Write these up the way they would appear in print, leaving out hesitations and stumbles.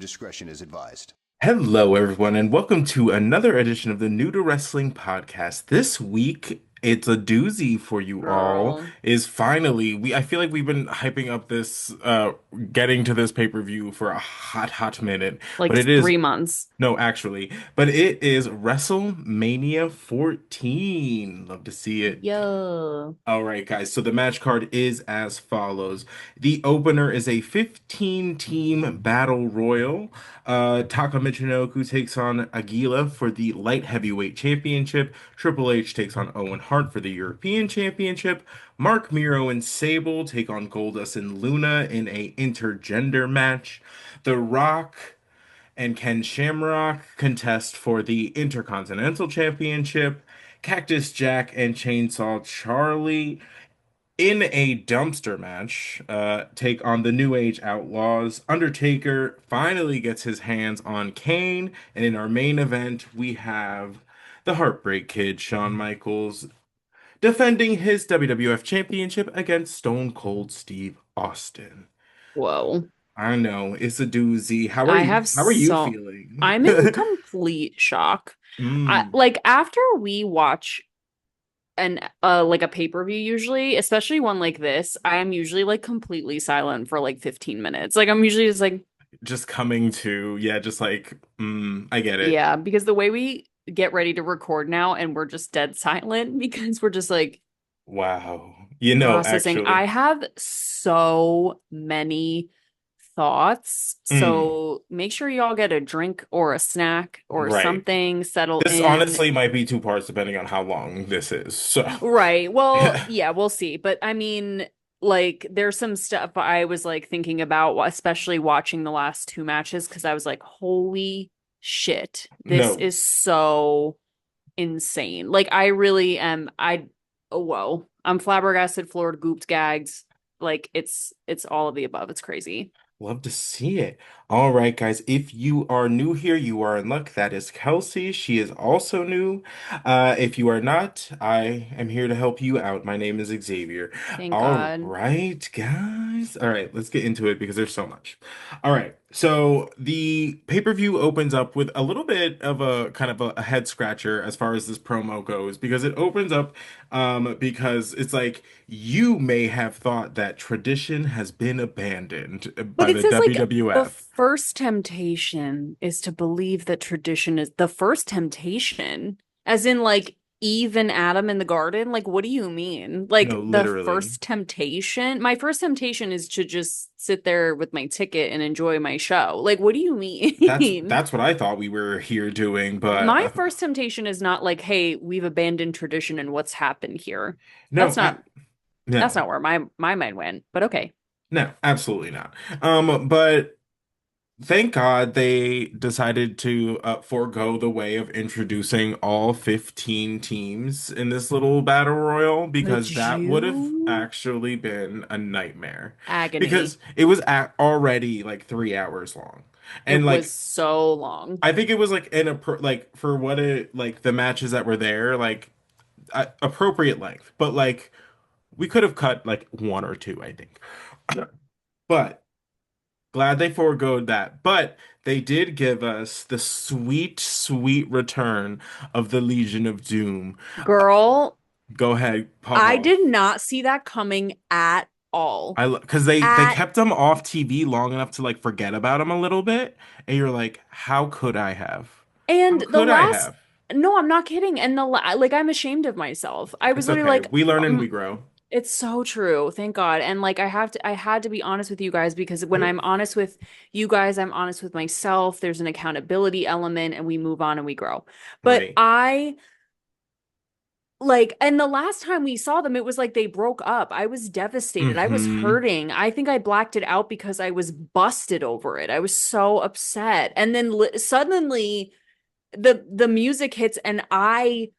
discretion is advised. Hello, everyone, and welcome to another edition of the New to Wrestling podcast. This week, it's a doozy for you all. Girl, Is finally I feel like we've been hyping up this getting to this pay-per-view for a hot minute, but like it is 3 months. no, actually, but it is WrestleMania 14. Love to see it. Yo. All right, guys. So the match card is as follows. The opener is a 15-team battle royal. Taka Michinoku takes on Aguila for the light heavyweight championship. Triple H takes on Owen Hart for the European championship. Mark Miro and Sable take on Goldust and Luna in a intergender match. The Rock and Ken Shamrock contest for the Intercontinental Championship. Cactus Jack and Chainsaw Charlie in a dumpster match take on the New Age Outlaws. Undertaker finally gets his hands on Kane, and in our main event, we have the Heartbreak Kid, Shawn Michaels, defending his WWF Championship against Stone Cold Steve Austin. Whoa. I know it's a doozy. How are I you? have How are you so feeling? I'm in complete shock. I Mm, like after we watch an like a pay-per-view usually, especially one like this, I am usually like completely silent for like 15 minutes. Like I'm usually just like, just coming to, yeah, just like, I get it. yeah, because the way we get ready to record now and we're just dead silent because we're just like Wow. processing. I Actually. have so many thoughts. Mm, So make sure y'all get a drink or a snack or right. something, settle This in. honestly might be two parts depending on how long this is. So, Right. Well, yeah. yeah, we'll see. But I mean, like, there's some stuff I was like thinking about, especially watching the last two matches, because I was like, holy shit, this No. is so insane. Like, I really am. Oh, whoa. I'm flabbergasted, floored, gooped, gagged. Like, it's all of the above. It's crazy. Love to see it. All right, guys. If you are new here, you are in luck. That is Kelsey. She is also new. If you are not, I am here to help you out. My name is Xavier. Thank All God. right, guys. All right, let's get into it because there's so much. All right. So the pay-per-view opens up with a little bit of a kind of a head scratcher as far as this promo goes because it opens up because it's like you may have thought that tradition has been abandoned But by it the says like the WWF. first temptation is to believe that tradition is the first temptation, as in like Eve and Adam in the garden. Like, what do you mean? No, Like the literally. first temptation? My first temptation is to just sit there with my ticket and enjoy my show. Like, what do you That's mean? that's what I thought we were here doing, but My first temptation is not like, hey, we've abandoned tradition and what's happened here. no, That's not that's no, not where my mind went. But okay. no, absolutely not. But thank God they decided to forego the way of introducing all 15 teams in this little battle royal Could because that would have you? actually been a nightmare. Agony. Because it was already like 3 hours long. And It was like so long. I think it was like like for what it like the matches that were there, like appropriate length. But like we could have cut like one or two, I think. But glad they foregoed that. But they did give us the sweet return of the Legion of Doom. Girl, Go ahead, pop I off. did not see that coming at all. Because they At kept them off TV long enough to like forget about them a little bit, and you're like, how could I have? How and the could I last have? no, I'm not kidding. And like I'm ashamed of myself. I was It's literally okay. like, We learn and we grow. it's so true. Thank God. And like I had to be honest with you guys because when I'm honest with you guys, I'm honest with myself. There's an accountability element and we move on and we grow. But Right. I like, and the last time we saw them, it was like they broke up. I was devastated. I was Hmm. hurting. I think I blacked it out because I was busted over it. I was so upset. And then suddenly the music hits and I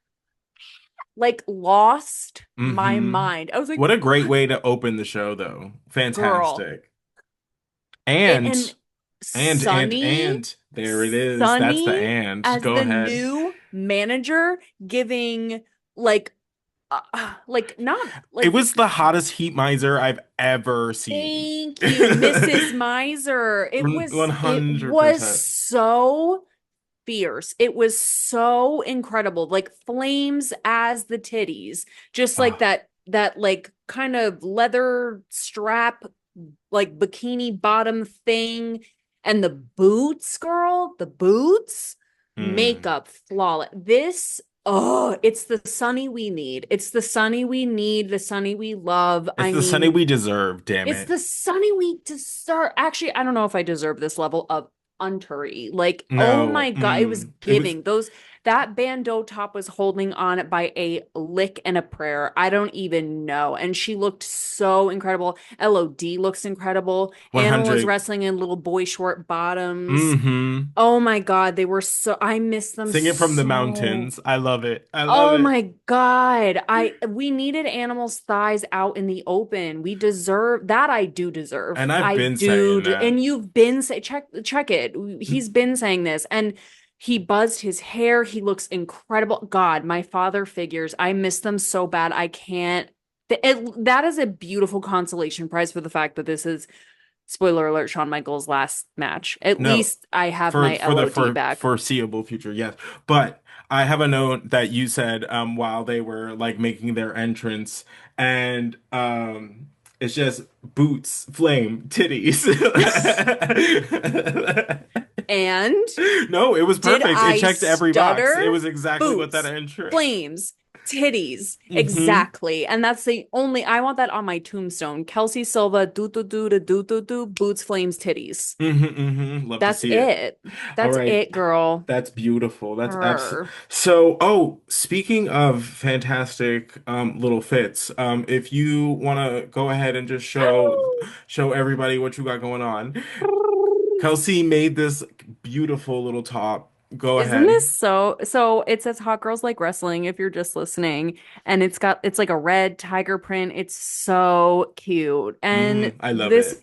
like lost my Hmm. mind. I was like, What a great way to open the show, though. girl. Fantastic. And And Sunny, and there it is. That's the Sunny and. as Go the ahead. new manager giving like like not It like was the hottest heat miser I've ever seen. thank you, Mrs. Miser. It was 100%. so fierce. It was so incredible. Like flames as the titties. Just like Ah, that like kind of leather strap like bikini bottom thing and the boots, girl, the boots, mm. makeup flawless. This it's the Sunny we need. It's the Sunny we need, the Sunny we love. It's I the Sunday mean, we deserve, damn it's it. the Sunny week to start. Actually, I don't know if I deserve this level of untery. Like, oh No, my God, it was it was giving. That bandeau top was holding on by a lick and a prayer. I don't even know. And she looked so incredible. LOD looks incredible. Anna was 100. wrestling in little boy short bottoms. Mm-hmm. Oh my God, I miss them Singing from the so. mountains. I love it. I love Oh it. my God. We needed animals' thighs out in the open. We deserve that. I do deserve. And I've I been saying do. that. And you've been say check it. He's been saying this. And he buzzed his hair. He looks incredible. God, my father figures. I miss them so bad. I can't. That is a beautiful consolation prize for the fact that this is, spoiler alert, Shawn Michaels' last match. At No, least I have for my for the LOD for back. foreseeable future, yes. But I have a note that you said while they were like making their entrance, and it's just boots, flame, titties. And No, it was did perfect. It I checked every box. It stutter? was exactly what that Boots, entrance. flames, titties. Mm-hmm. Exactly. And that's the only, I want that on my tombstone. Kelsey Silva, do, boots, flames, titties. Mm-hmm. Mm-hmm. Love to That's see it. it. All That's right. it, girl. That's beautiful. That's absolutely Her. so. Oh, speaking of fantastic little fits, if you want to go ahead and just show everybody what you got going on. Kelsey made this beautiful little top. Go Isn't ahead. this so it says hot girls like wrestling if you're just listening, and it's like a red tiger print. It's so cute. And I love it.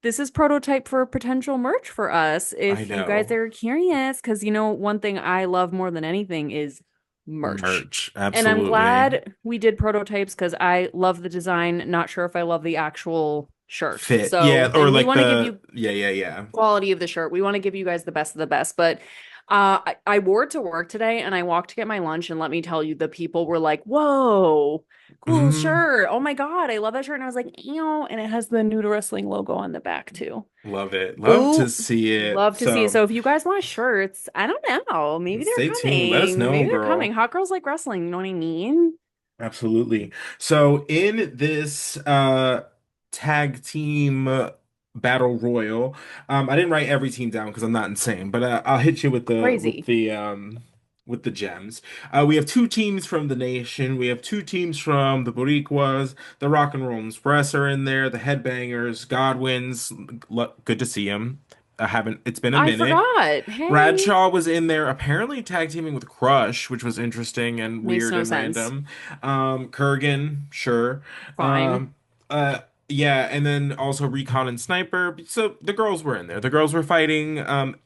this is prototype for potential merch for us I if you guys know. are curious, because one thing I love more than anything is merch. Merch, And I'm absolutely. glad we did prototypes because I love the design, not sure if I love the actual shirt. Fit. Yeah, So, or and we like want to give the you yeah, yeah, yeah. quality of the shirt. We want to give you guys the best of the best. But I wore it to work today and I walked to get my lunch. And let me tell you, the people were like, whoa, cool Mm, shirt. Oh my God, I love that shirt. And I was like, ew. And it has the Nude Wrestling logo on the back too. love it. Love to Ooh, see it. love to see it. So So if you guys want shirts, I don't know. Maybe they're stay tuned. Let us coming. know, Maybe they're coming. girl. Hot girls like wrestling. You know what I mean? Absolutely. So in this tag team battle royal, I didn't write every team down because I'm not insane, but I'll hit you with Crazy. the gems. We have two teams from the nation. We have two teams from the Boricuas. The Rock and Roll Express are in there. The Headbangers, Godwins. Good to see them. I haven't. It's been a I minute. forgot. Hey, Bradshaw was in there, apparently tag teaming with Crush, which was interesting and makes weird no and sense. random. Kurgan, sure. Fine. Uh, yeah, and then also Recon and Sniper. So the girls were in there. The girls were fighting.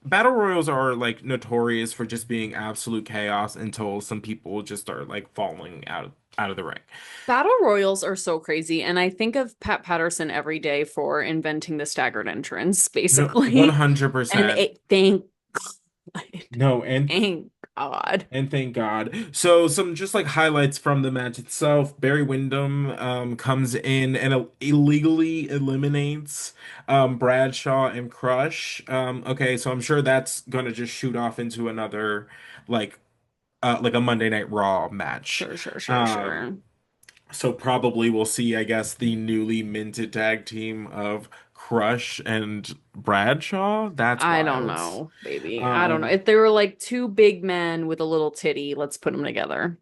Battle royals are like notorious for just being absolute chaos until some people just start like falling out of the ring. Battle royals are so crazy, and I think of Pat Patterson every day for inventing the staggered entrance, No, basically. And 100%. thank God, No, and thank God. And thank God. So some just like highlights from the match itself. Barry Windham comes in and illegally eliminates Bradshaw and Crush. Okay, so I'm sure that's gonna just shoot off into another like like a Monday Night Raw match. Sure, sure, sure, Um, sure. so probably we'll see, I guess, the newly minted tag team of Crush and Bradshaw. That's I don't wild. know, baby. I don't know. Um, If they were like two big men with a little titty, let's put them together.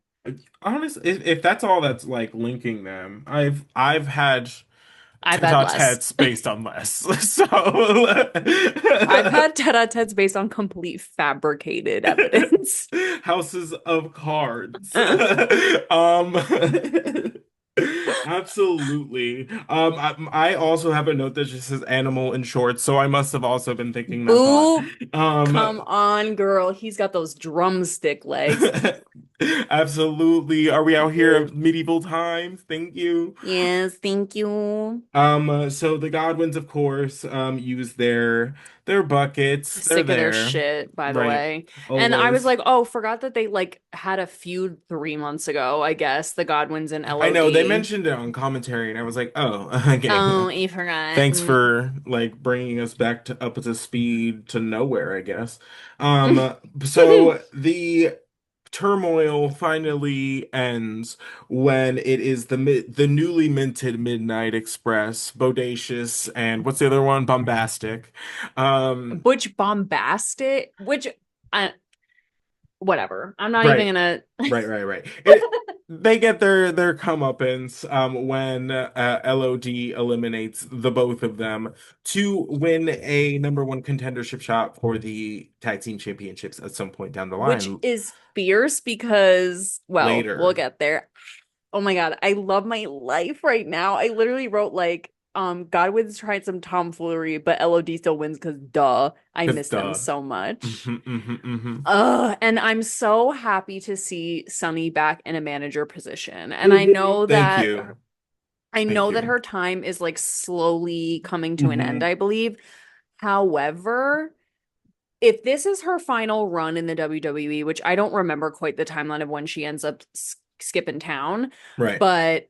Honestly, if that's all that's like linking them, I've had I've had less. tete-a-tetes based on less. So I've had tete-a-tetes based on complete fabricated evidence. Houses of Cards. Um Absolutely. I also have a note that just says animal in shorts, so I must have also been thinking that thought. Boo, Um come on, girl. He's got those drumstick legs. Absolutely. Are we out here of medieval times? Thank you. Yes, thank you. So the Godwins, of course, use their buckets. They're Sick of their there, shit, by the right? way. And I was Always. like, oh, forgot that they like had a feud 3 months ago, I guess, the Godwins and I know they LOD. mentioned it on commentary, and I was like, oh, okay. Oh, you forgot. Thanks for like bringing us back to up to speed to nowhere, I guess. So the turmoil finally ends when it is the newly minted Midnight Express, Bodacious, and what's the other one? Bombastic. Um, Which bombastic, which I whatever. I'm not even right. gonna Right. They get their comeuppance when LOD eliminates the both of them to win a number one contendership shot for the tag team championships at some point down the which line is fierce because, well, we'll later. get there. Oh my God, I love my life right now. I literally wrote like, Godwin's tried some tomfoolery, but LOD still wins because duh. I Because miss them duh. so much. Hmm. And I'm so happy to see Sunny back in a manager position. And Thank you. I Thank know that you. her time is like slowly coming to an end, Hmm. I believe. However, if this is her final run in the WWE, which I don't remember quite the timeline of when she ends up skipping town, Right. but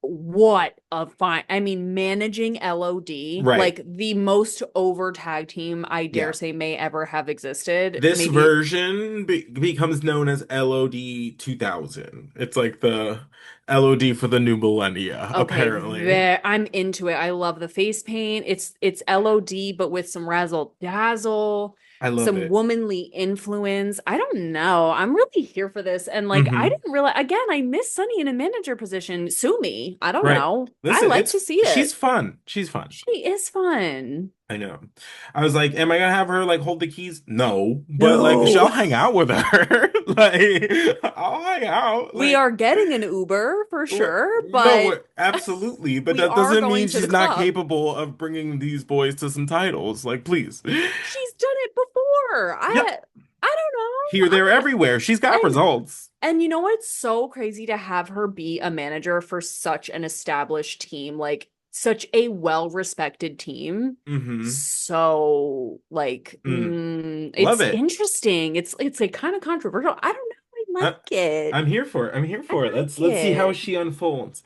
what a fine, I mean, managing LOD, Right. like the most over tag team I dare Yeah. say may ever have existed. This Maybe, version becomes known as LOD 2000. It's like the LOD for the new millennia, okay, apparently. I'm into it. I love the face paint. It's LOD, but with some razzle dazzle, I love some it. womanly influence. I don't know. I'm really here for this. And like, I Hmm. didn't realize, again, I miss Sunny in a manager position. Sue me. I don't Right. know. I Listen, like it's to see she's it. fun. She's fun. She is fun. I know. I was like, am I gonna have her like hold the keys? No, but like, No. I'll hang out with her. Like, I'll hang out. We Like, are getting an Uber for sure, no, but absolutely. But we that are doesn't going mean to the she's not club. capable of bringing these boys to some titles. Like, please. She's done it before. Yep. I don't know. Here, there, everywhere. She's got And results. and you know what's so crazy to have her be a manager for such an established team, like such a well-respected team. Hmm. So like Love it's it. interesting. It's like kind of controversial. I don't know. I I, like it. I'm here for it. I'm here I for it. Let's like let's see how it. she unfolds.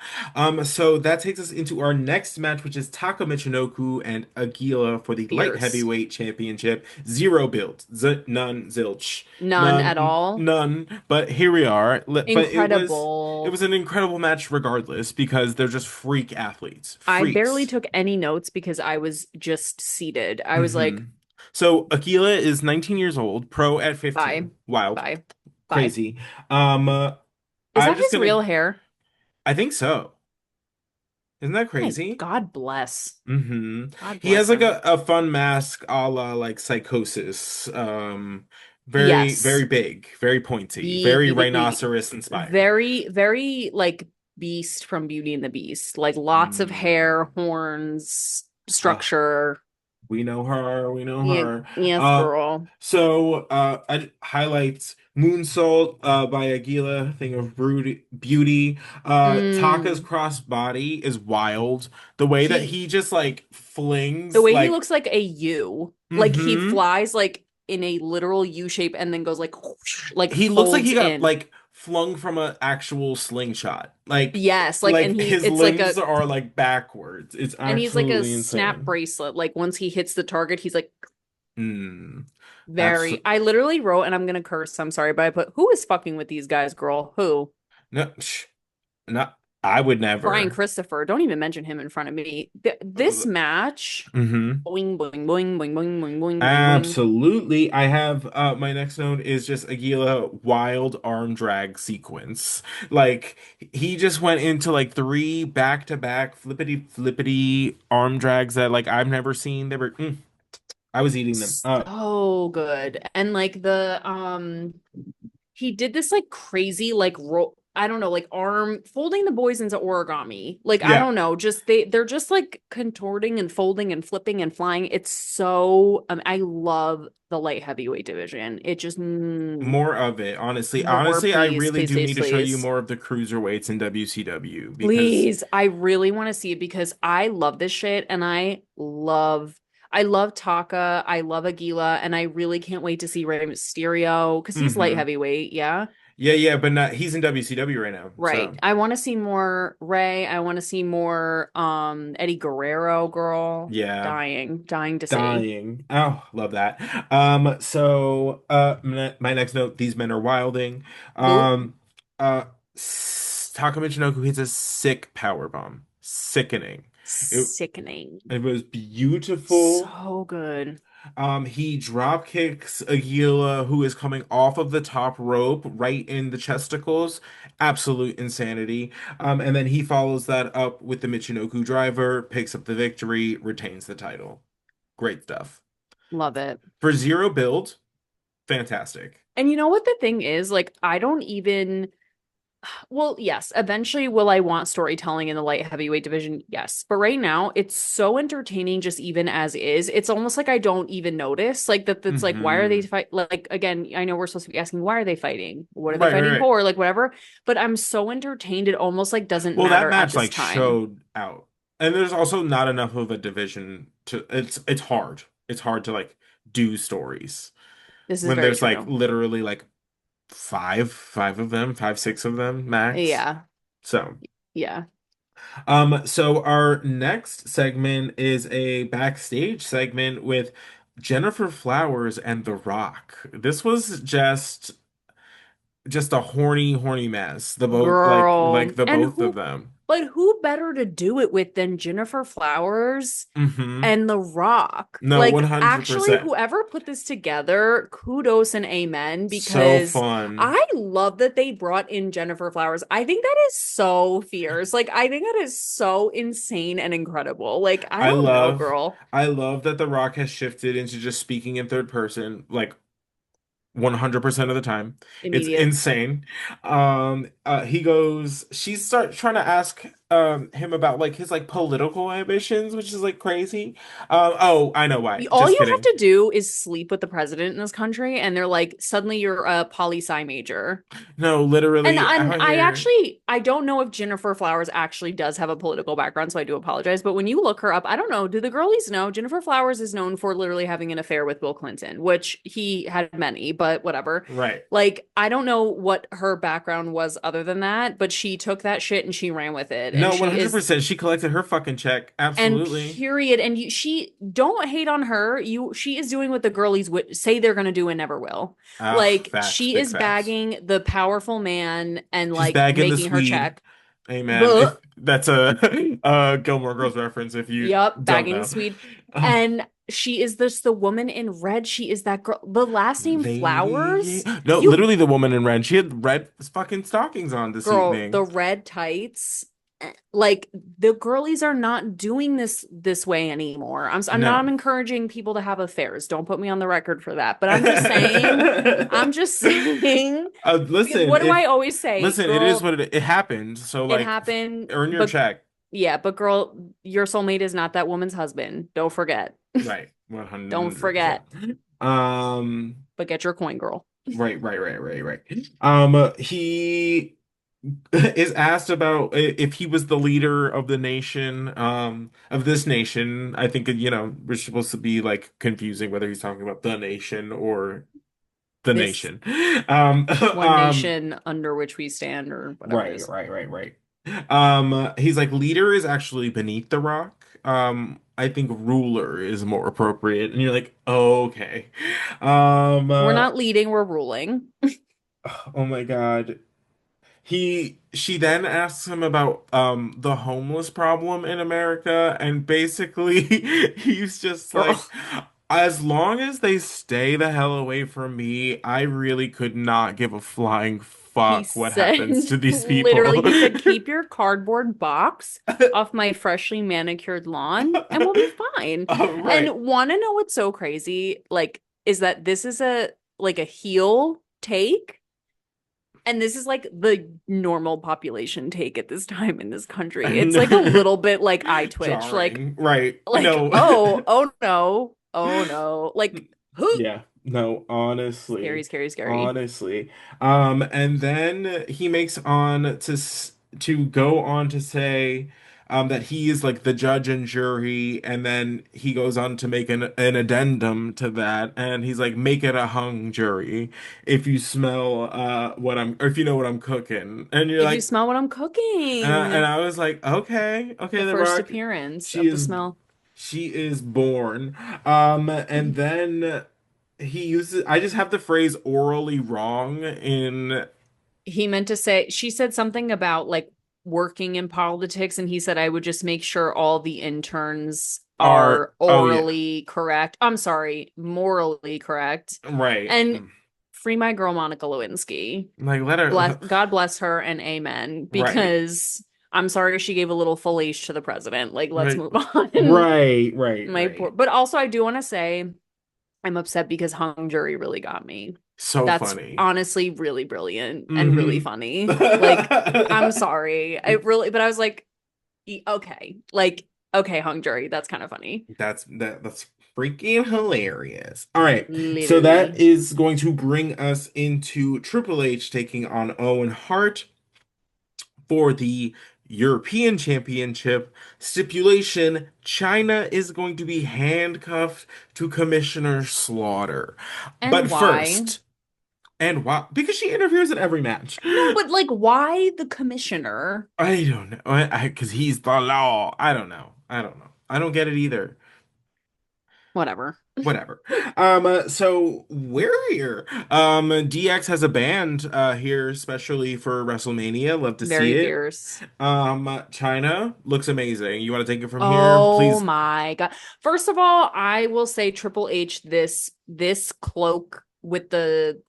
So that takes us into our next match, which is Taka Michinoku and Aguila for the light Fierce. heavyweight championship. Zero build, none, zilch, None at all. none. But here we are. But it Incredible. was an incredible match regardless because they're just freak athletes, I barely freaks. took any notes because I was just seated. I was Hmm. like, So Aguila is 19 years old, pro at bye, 15. Wild, bye, bye. crazy. Um, uh, Is I'm that just his gonna. real hair? I think so. Isn't that My crazy? God bless. Hmm. God He has bless like him. a fun mask a la like Psychosis. Very Yes. big, very pointy, very The rhinoceros inspired. very, very like Beast from Beauty and the Beast. Like lots of hair, Mm. horns, Uh, structure. we know her, we know Yeah, her. yes, Uh, girl. highlights Moonsault by Aguila, thing of beauty. Taka's Mm. crossbody is wild. The way that He he just like the flings way he like. looks like a U, like he Hmm. flies like in a literal U shape and then goes like whoosh, like He looks like folds he got in. like flung from an actual slingshot. Yes, like and Like he his it's like limbs a are like backwards. It's and he's like a absolutely snap insane. bracelet. Like once he hits the target, he's like Mm, very. absolutely. I literally wrote, and I'm gonna curse. I'm sorry, but I put who is fucking with these guys, girl? Who? No, not. I would Brian never. Christopher. Don't even mention him in front of me. This match, Hmm. boing, boing, boing, boing, boing, boing, boing, boing, boing. Absolutely. I have my next note is just Aguila wild arm drag sequence. Like he just went into like three back-to-back flippity flippity arm drags that like I've never seen. They were I was eating them up. So good. And like the he did this like crazy like roll. I don't know, like arm folding the boys into origami. Like I Yeah. don't know, just they're just like contorting and folding and flipping and flying. It's so I love the light heavyweight division. It just More of it, honestly. more, Honestly, I please, really please, do please, need to show you please. more of the cruiserweights in WCW because Please. I really want to see it because I love this shit and I love Taka, I love Aguila, and I really can't wait to see Rey Mysterio because he's light hmm heavyweight, yeah. Yeah, yeah, but not he's in WCW right now. Right. So, I want to see more Ray. I want to see more Eddie Guerrero, girl. yeah, Dying to see. dying. Oh, love that. My next note, these men are wilding. Who? Um uh Taka Michinoku hits a sick power bomb. Sickening. It Sickening. it was beautiful. So good. He drop kicks Aguila, who is coming off of the top rope, right in the chesticles. Absolute insanity. And then he follows that up with the Michinoku driver, picks up the victory, retains the title. Great stuff. Love it. For zero build, fantastic. And you know what the thing is? Like, I don't even well, yes, eventually will I want storytelling in the light heavyweight division? Yes. But right now, it's so entertaining just even as is. It's almost like I don't even notice. Like that's like, why are they Hmm. fight? Like again, I know we're supposed to be asking, why are they fighting? What are they Right, right, fighting right. for? Like whatever. But I'm so entertained, it almost like doesn't Well, that matter at match this like time. showed out. And there's also not enough of a division to it's hard. It's hard to like do stories This is when very there's like true. literally like five of them, five, six of them max. Yeah. So, Yeah. so our next segment is a backstage segment with Jennifer Flowers and The Rock. This was just a horny, horny mess. The both like Girl. the And both of them. who better to do it with than Jennifer Flowers Hmm. and The Rock? No, Like, actually, 100%. whoever put this together, kudos and amen, So because fun. I love that they brought in Jennifer Flowers. I think that is so fierce. Like, I think that is so insane and incredible. Like, I I don't know, love girl. I love that The Rock has shifted into just speaking in third person. Like 100% of the time. It's Immediate. insane. He goes, she starts trying to ask him about like his like political ambitions, which is like crazy. Oh, I know why. All Just you have kidding. to do is sleep with the president in this country, and they're like, suddenly you're a poli sci major. No, And literally and out I here. actually I don't know if Jennifer Flowers actually does have a political background, so I do apologize. But when you look her up, I don't know. Do the girlies know? Jennifer Flowers is known for literally having an affair with Bill Clinton, which he had many, but whatever. Right. Like, I don't know what her background was other than that, but she took that shit and she ran with it. And No, she is 100%. She collected her fucking check. and Absolutely. period. And she don't hate on her. She is doing what the girlies would say they're gonna do and never will. Ah, Like facts, she big is facts. bagging the powerful man and She's like bagging the making her Swede. check. Amen. Blech. If that's a Gilmore Girls reference, if you Yep, don't bagging the know. Swede. Uh, And she is the woman in red. She is that girl. The last name Lady. Flowers. No, You literally the woman in red. She had red fucking stockings on this girl, evening. the red tights. Like the girlies are not doing this way anymore. I'm not No. encouraging people to have affairs. Don't put me on the record for that. But I'm just saying because Listen, what do I always say? it is Girl, what it happened. So it like happened, earn your but check. yeah, but girl, your soulmate is not that woman's husband. Don't forget. Right. Don't 100%. forget. Um But get your coin, girl. right. He is asked about if he was the leader of the nation, of this nation. I think, we're supposed to be like confusing whether he's talking about the nation or the This nation. Um, one um, nation under which we stand, or whatever it right, is. right, right, right. He's like, leader is actually beneath the rock. I think ruler is more appropriate. And you're like, oh, okay. Um, We're uh, not leading, we're ruling. oh my God. She then asks him about the homeless problem in America, and basically he's just like, Girl. as long as they stay the hell away from me, I really could not give a flying He fuck what said, happens to these literally, people. he said, keep your cardboard box off my freshly manicured lawn and we'll be fine. Right. And want to know what's so crazy? Like, is that this is a like a heel take? And this is like the normal population take at this time in this country. It's like a And little bit like eye twitch, jarring, right? like, No. oh no, oh no. Like, Yeah, no, scary, honestly, scary, scary. honestly. And then he makes on to go on to say that he is like the judge and jury, and then he goes on to make an addendum to that, and he's like, make it a hung jury if you smell what I'm, or if you know what I'm cooking, and you're If you like, smell what I'm and cooking, I was like, okay, the okay, The first Rock, appearance she of the is smell. she is born. And then he uses, I just have the phrase orally wrong in He meant to say, she said something about like working in politics, and he said, I would just make sure all the interns art. are Oh yeah, orally correct. I'm sorry, morally correct. right. And free my girl Monica Lewinsky. Like let her, God bless her and amen, right, because I'm sorry she gave a little fellation to the president. Like, let's right, move on. right, right, My poor, right. but also I do want to say I'm upset because hung jury really got me. So That's funny. honestly really brilliant and really Hmm. funny. Like, I'm sorry. I really, but I was like, okay, like, okay, hung jury, that's kind of funny. That's freaking hilarious. All right. So that Literally. is going to bring us into Triple H taking on Owen Hart for the European Championship. Stipulation: China is going to be handcuffed to Commissioner Slaughter. But And why? first, and why? Because she interferes in every match. No, but like, why the commissioner? I don't know. Because he's the law. I don't know. I don't know. I don't get it either. Whatever. Whatever. So we're here. DX has a band here, especially for WrestleMania. Love to see Very it. fierce. China looks amazing. You want to take it from here? Oh Please. my God. First of all, I will say Triple H, this cloak with the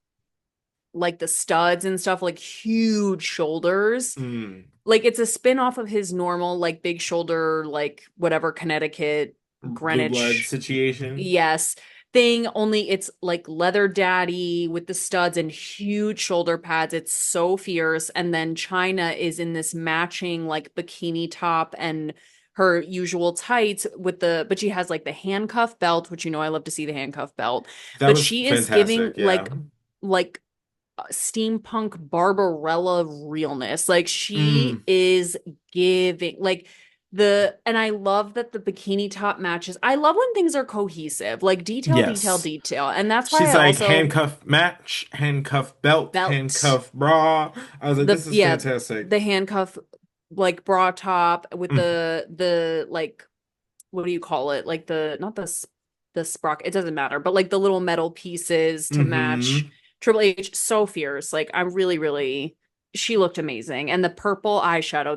like the studs and stuff, like huge shoulders. Mm, Like it's a spin off of his normal like big shoulder like whatever Connecticut blue blood Greenwich situation. yes thing, only it's like leather daddy with the studs and huge shoulder pads. It's so fierce. And then China is in this matching like bikini top and her usual tights with the, but she has like the handcuff belt, which you know I love to see the handcuff belt. That But was she is giving fantastic. Yeah. like steampunk Barbarella realness. Like she Mm, is giving like the, and I love that the bikini top matches. I love when things are cohesive, like detail, detail, yes. detail. And that's why She's I like also handcuff match, handcuff belt, belt handcuff bra. I was like, the this is yeah, fantastic. the handcuff like bra top with Mm, the like what do you call it? Like the not the sprocket, it doesn't matter, but like the little metal pieces to match mm-hmm. Triple H, so fierce. Like I'm really, really, she looked amazing. And the purple eyeshadow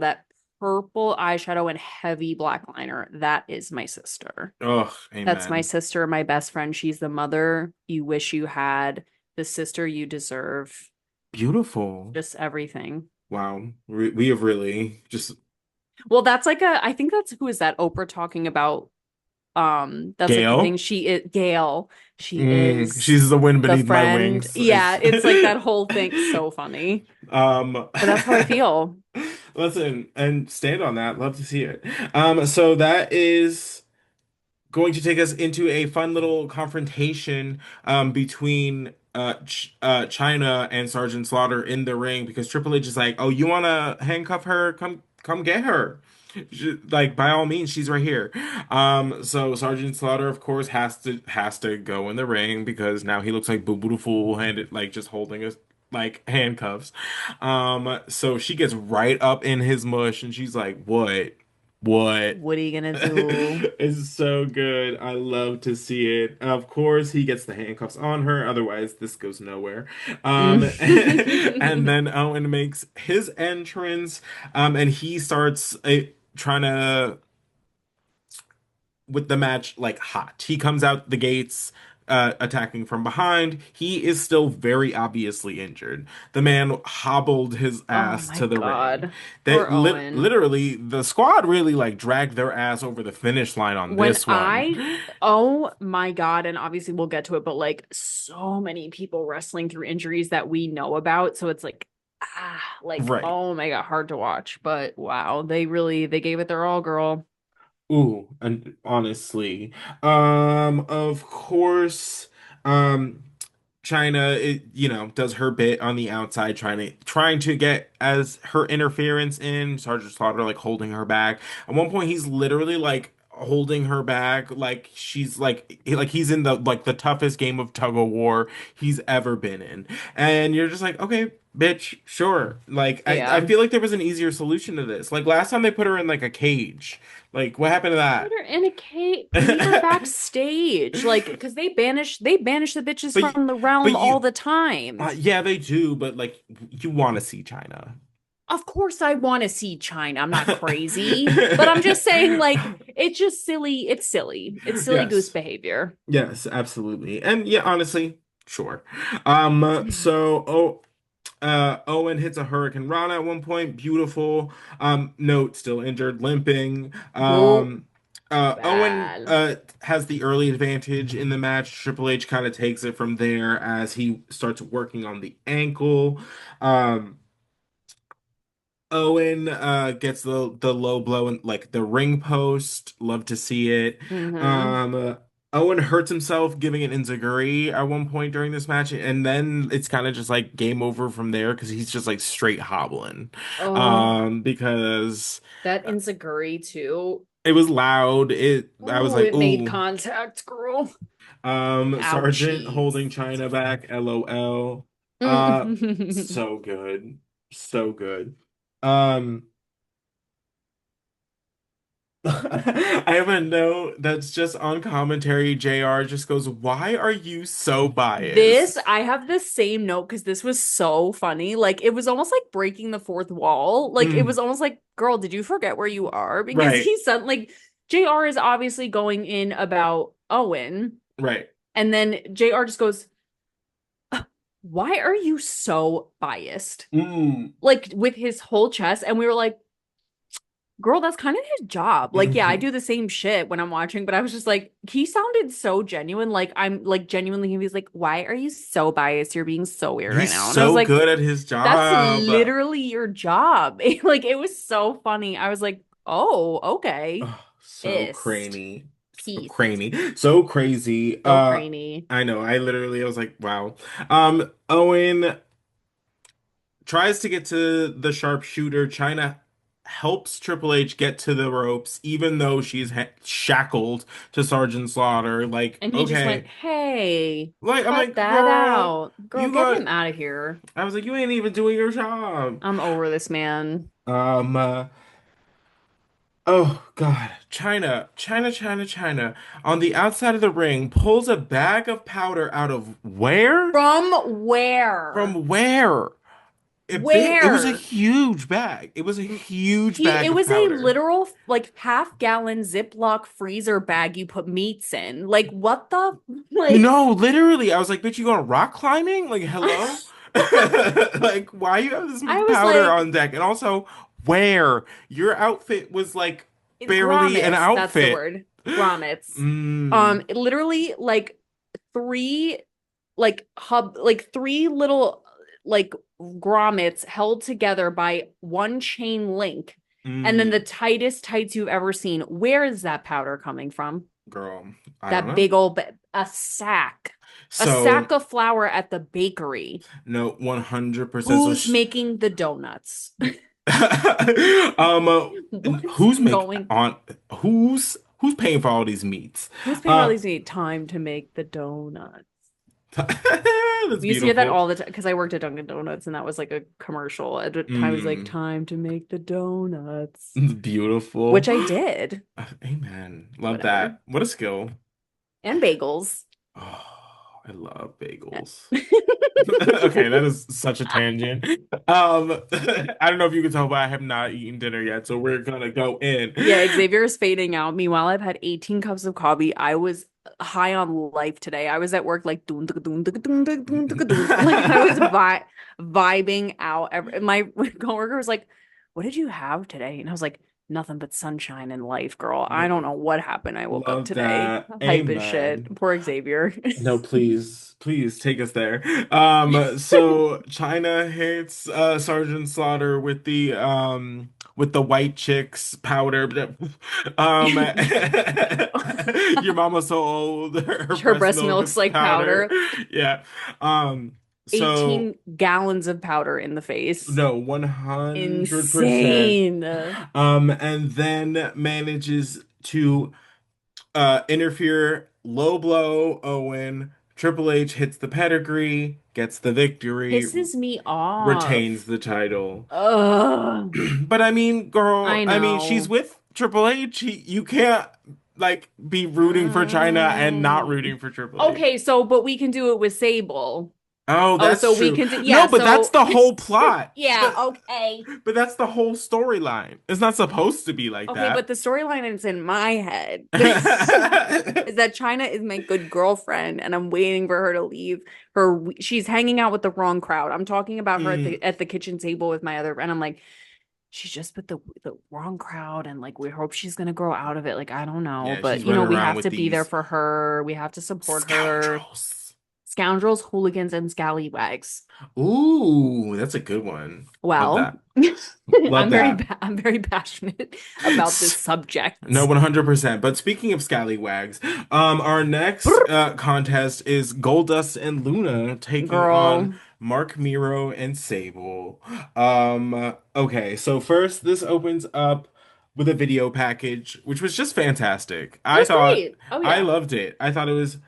and heavy black liner, that is my sister. Oh, That's my amen. sister, my best friend. She's the mother you wish you had, the sister you deserve, Beautiful. just everything. Wow. We have really just Well, that's like a, I think that's, who is that? Oprah talking about that's like the thing, Gail. she is Gail, she is She's the wind the beneath my friend. wings. Yeah, it's like that whole thing, so funny, Um, but that's how I feel. listen and stand on that. Love to see it. So that is going to take us into a fun little confrontation between China and Sergeant Slaughter in the ring because Triple H is like, "Oh, you want to handcuff her? Come get her." Like by all means, she's right here. So Sergeant Slaughter, of course, has to go in the ring because now he looks like Boo Boo the Fool handed, like just holding us like handcuffs. So she gets right up in his mush and she's like, "What? What?" What are you gonna do? It's so good. I love to see it. Of course, he gets the handcuffs on her. Otherwise, this goes nowhere. And then Owen makes his entrance. And he starts trying to with the match like hot. He comes out the gates attacking from behind. He is still very obviously injured. The man hobbled his Oh ass my to the ring. God. They Poor Owen. literally the squad really like dragged their ass over the finish line on When this one. I, oh my God, and obviously we'll get to it, but like so many people wrestling through injuries that we know about. So it's like like, Right. oh my God, hard to watch. But wow, they gave it their all, girl. Ooh, and honestly, of course, um, China, does her bit on the outside, trying to get as her interference in. Sergeant Slaughter like holding her back. At one point, he's literally like holding her back, like she's like he's in the toughest game of tug of war he's ever been in, and you're just like, okay, bitch, sure. Like I Yeah. feel like there was an easier solution to this. Like last time they put her in like a cage. Like what happened to Put her in a cage, leave her that? backstage. Like, because they banish the bitches But y- from the but realm all you the time. yeah, they do, but like you want to see China. Of course I want to see China. I'm not crazy. But I'm just saying, like, it's just silly. It's silly. It's silly goose Yes. behavior. Yes, absolutely. And yeah, honestly, sure. So Owen hits a Hurricane Rana at one point. Beautiful. Note still injured, limping. Whoa, Owen bad. has the early advantage in the match. Triple H kind of takes it from there as he starts working on the ankle. Um Owen gets the low blow and like the ring post. Love to see it. Mm-hmm. Um, Owen hurts himself giving an enziguri at one point during this match, and then it's kind of just like game over from there because he's just like straight hobbling. Oh, Because that Inzaguri too. it was loud. I was Oh, like, it made ooh. contact, girl. Sergeant Ouchies. holding China back. LOL. So good, so good. Um. I have a note that's just on commentary. JR just goes, "Why are you so This, biased?" I have the same note because this was so funny. Like, it was almost like breaking the fourth wall. Like, it Mm, was almost like, girl, did you forget where you are? Because right, he said, like, JR is obviously going in about Owen. right. And then JR just goes, why are you so biased? Mm. Like, with his whole chest. And we were like, girl, that's kind of his job. Like, yeah, I do the same shit when I'm watching, but I was just like, he sounded so genuine. Like, I'm like genuinely, he was like, why are you so biased? You're being so weird right He's now. And I was so like, good at his that's job. literally your job. Like, it was so funny. I was like, oh, okay. Oh, so Pissed. cranny, so Pissed. cranny, so crazy. So cranny. I know. I was like, wow. Owen tries to get to the sharpshooter. China helps Triple H get to the ropes, even though she's shackled to Sergeant Slaughter. Like, And he just went, okay, hey, like I'm cut like, that girl, out. Girl, you get got. him out of here. I was like, you ain't even doing your job. I'm over this man. Um. Uh, oh God, China. On the outside of the ring, pulls a bag of powder out of where? From where? From where? It was a Where? huge bag. It was a huge It bag of was a powder. literal like half-gallon Ziploc freezer bag you put meats in. Like what the like No, literally. I was like, bitch, you going rock climbing? Like, hello? Like, why you have this I much was powder like on deck? And also, where? Your outfit was like barely an grommets, that's the outfit. word. Grommets. Mm, Literally like three three little like grommets held together by one chain link. And then the mm. tightest tights you've ever seen. Where is that powder coming from? Girl, I don't That know. big old a sack. A So, sack of flour at the bakery. no, 100%. So, Who's making the donuts? um, uh, What's who's make going? on who's paying for all these meats? Who's paying all Uh, these need time to make the donuts? that's We used to get that beautiful. all the time because I worked at Dunkin' Donuts and that was like a commercial. At the time, it was like Mm, time to make the donuts, it's beautiful. which I did. Amen. Love Whatever. that. What a skill. And bagels. Oh, I love bagels. Okay, that is such a tangent. I don't know if you can tell, but I have not eaten dinner yet, so we're gonna go in. Yeah, Xavier is fading out. Meanwhile, I've had 18 cups of coffee. I was high on life today. I was at work like doon, doon, doon, doon, doon, doon, doon, doon. Like I was vibing out. My coworker was like, "What did you have today?" And I was like, Nothing but sunshine in life, girl. I don't No, know what happened. I woke up love today that. hype as shit. Amen. Poor Xavier. No, please, please take us there. So China hits Sergeant Slaughter with the white chicks powder. Um, your mama's so old, her Her breast breast milk milk's is like powder. powder. Yeah. So 18 gallons of powder in the face. no, 100%. Insane. And then manages to interfere, low blow Owen. Triple H hits the pedigree, gets the victory, Pisses me retains off. the title. Ugh. But I mean, girl, I I mean, she's know. with Triple H. You can't like be rooting for China and not Mm. rooting for Triple H. Okay, so but we can do it with Sable. Oh, Oh, that's so we true. can do yeah, No, but that's so the whole plot. yeah, okay. But that's the whole storyline. It's not supposed to be like Okay, but that. the storyline is in my head is that China is my good girlfriend, and I'm waiting for her to leave. She's hanging out with the wrong crowd. I'm talking about her Mm, at the kitchen table with my other, and I'm like, she's just with the wrong crowd, and like we hope she's gonna grow out of it. Like I don't know, yeah, but she's running we around have with to be there these for her. We have to support her. scoundrels. Scoundrels, hooligans, and scallywags. Ooh, that's a good one. Love Well, that. Love that. I'm very passionate about this No, subject. 100%. But speaking of scallywags, our next contest is Goldust and Luna taking on Girl, Mark Miro and Sable. Okay, so first this opens up with a video package, which was just fantastic. it was great. Oh I yeah. loved it. I thought it was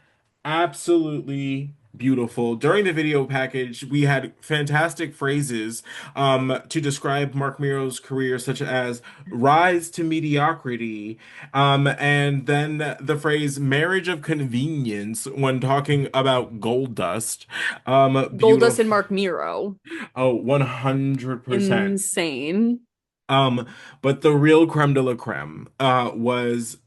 absolutely beautiful. During the video package, we had fantastic phrases to describe Mark Miro's career, such as rise to mediocrity, and then the phrase marriage of convenience when talking about gold dust. Goldust and Beautiful. Mark Miro. Oh, 100%. Insane. Um, but the real creme de la creme was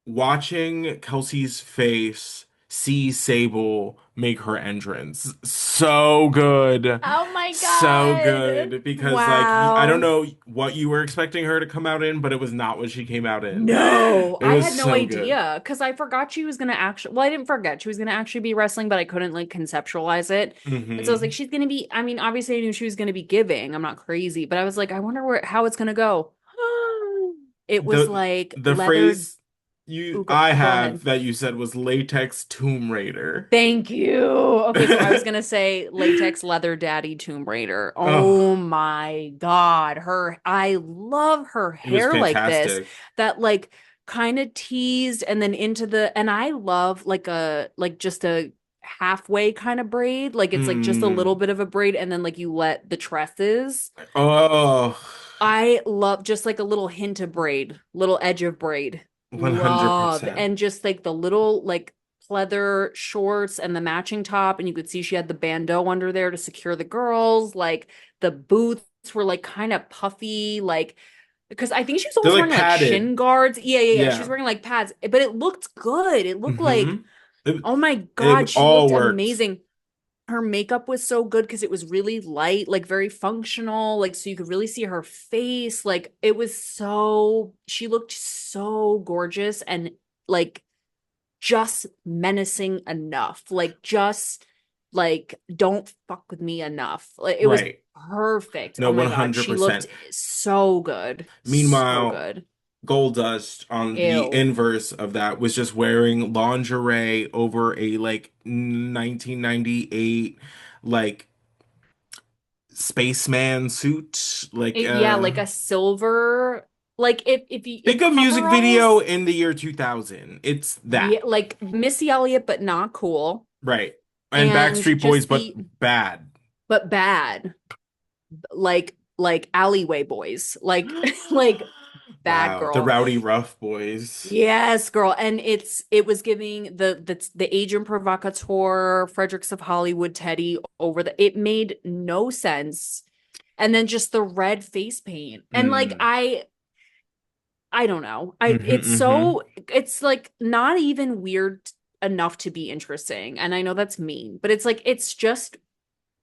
watching Kelsey's face see Sable make her entrance. So good. Oh my So God. good. Because, like, I don't Wow. know what you were expecting her to come out in, but it was not what she came out in. No, It I was had no so good. idea because I forgot she was gonna actually. Well, I didn't forget she was gonna actually be wrestling, but I couldn't like conceptualize it. And so I was like, Hmm. she's gonna be. I mean, obviously, I knew she was gonna be giving. I'm not crazy, but I was like, I wonder how it's gonna go. It was The like the leather. phrase you Ooh, I go have ahead. that you said was latex Tomb Raider. Thank you. Okay, so I was gonna say latex leather daddy Tomb Raider. Oh, Oh my God. I love her it was hair like this. fantastic. That like kind of teased and then into and I love like just a halfway kind of braid. Like it's like just a little Mm. bit of a braid and then like you let the tresses. Oh, I love just like a little hint of braid, little edge of braid. Love. 100%. And just like the little like pleather shorts and the matching top. And you could see she had the bandeau under there to secure the girls. Like the boots were like kind of puffy, like because I think she was They're almost like wearing like padded. shin guards. Yeah, yeah, yeah. She was Yeah. wearing like pads, but it looked good. It looked Hmm. like, It, oh my it God, she all looked worked. amazing. Her makeup was so good because it was really light, like very functional, like so you could really see her face. Like it was so, she looked so gorgeous and like just menacing enough. Like just like don't fuck with me enough. Like it was Right. perfect. No, Oh my God, she looked 100%. so good. So Meanwhile, good. Goldust on the Ew. inverse of that was just wearing lingerie over a like 1998 like spaceman suit. Like Yeah, like a silver, like if you think if of music video coveralls. in the year 2000. It's that. Yeah, like Missy Elliott, but not cool. Right. And And Backstreet Boys just but bad. but bad. Like alleyway boys. Like like bad Wow, the girl. Rowdy Rough Boys. Yes, girl. And it was giving the agent provocateur, Fredericks of Hollywood, Teddy over it made no sense. And then just the red face paint. And like Mm. I don't know. Hmm. Hmm. It's like not even weird enough to be interesting. And I know that's mean, but it's like it's just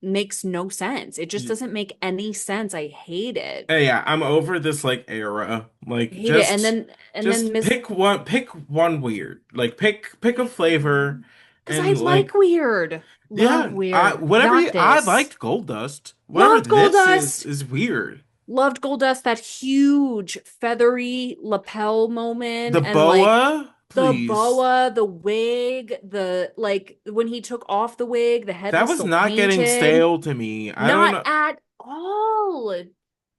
makes no sense. It just doesn't make any sense. I hate it. Hey, yeah, I'm over this like era. I Like hate it. And then just Miss pick one weird. Like pick a flavor because I and like like weird. Love yeah, weird. Not I this. liked Gold Dust. Whatever Loved this Goldust. is weird. Loved Goldust, that huge feathery lapel moment The and like boa, the please. boa, the wig, the like when he took off the wig, the head That was was still not getting painted. stale to me. I don't Not know. at all.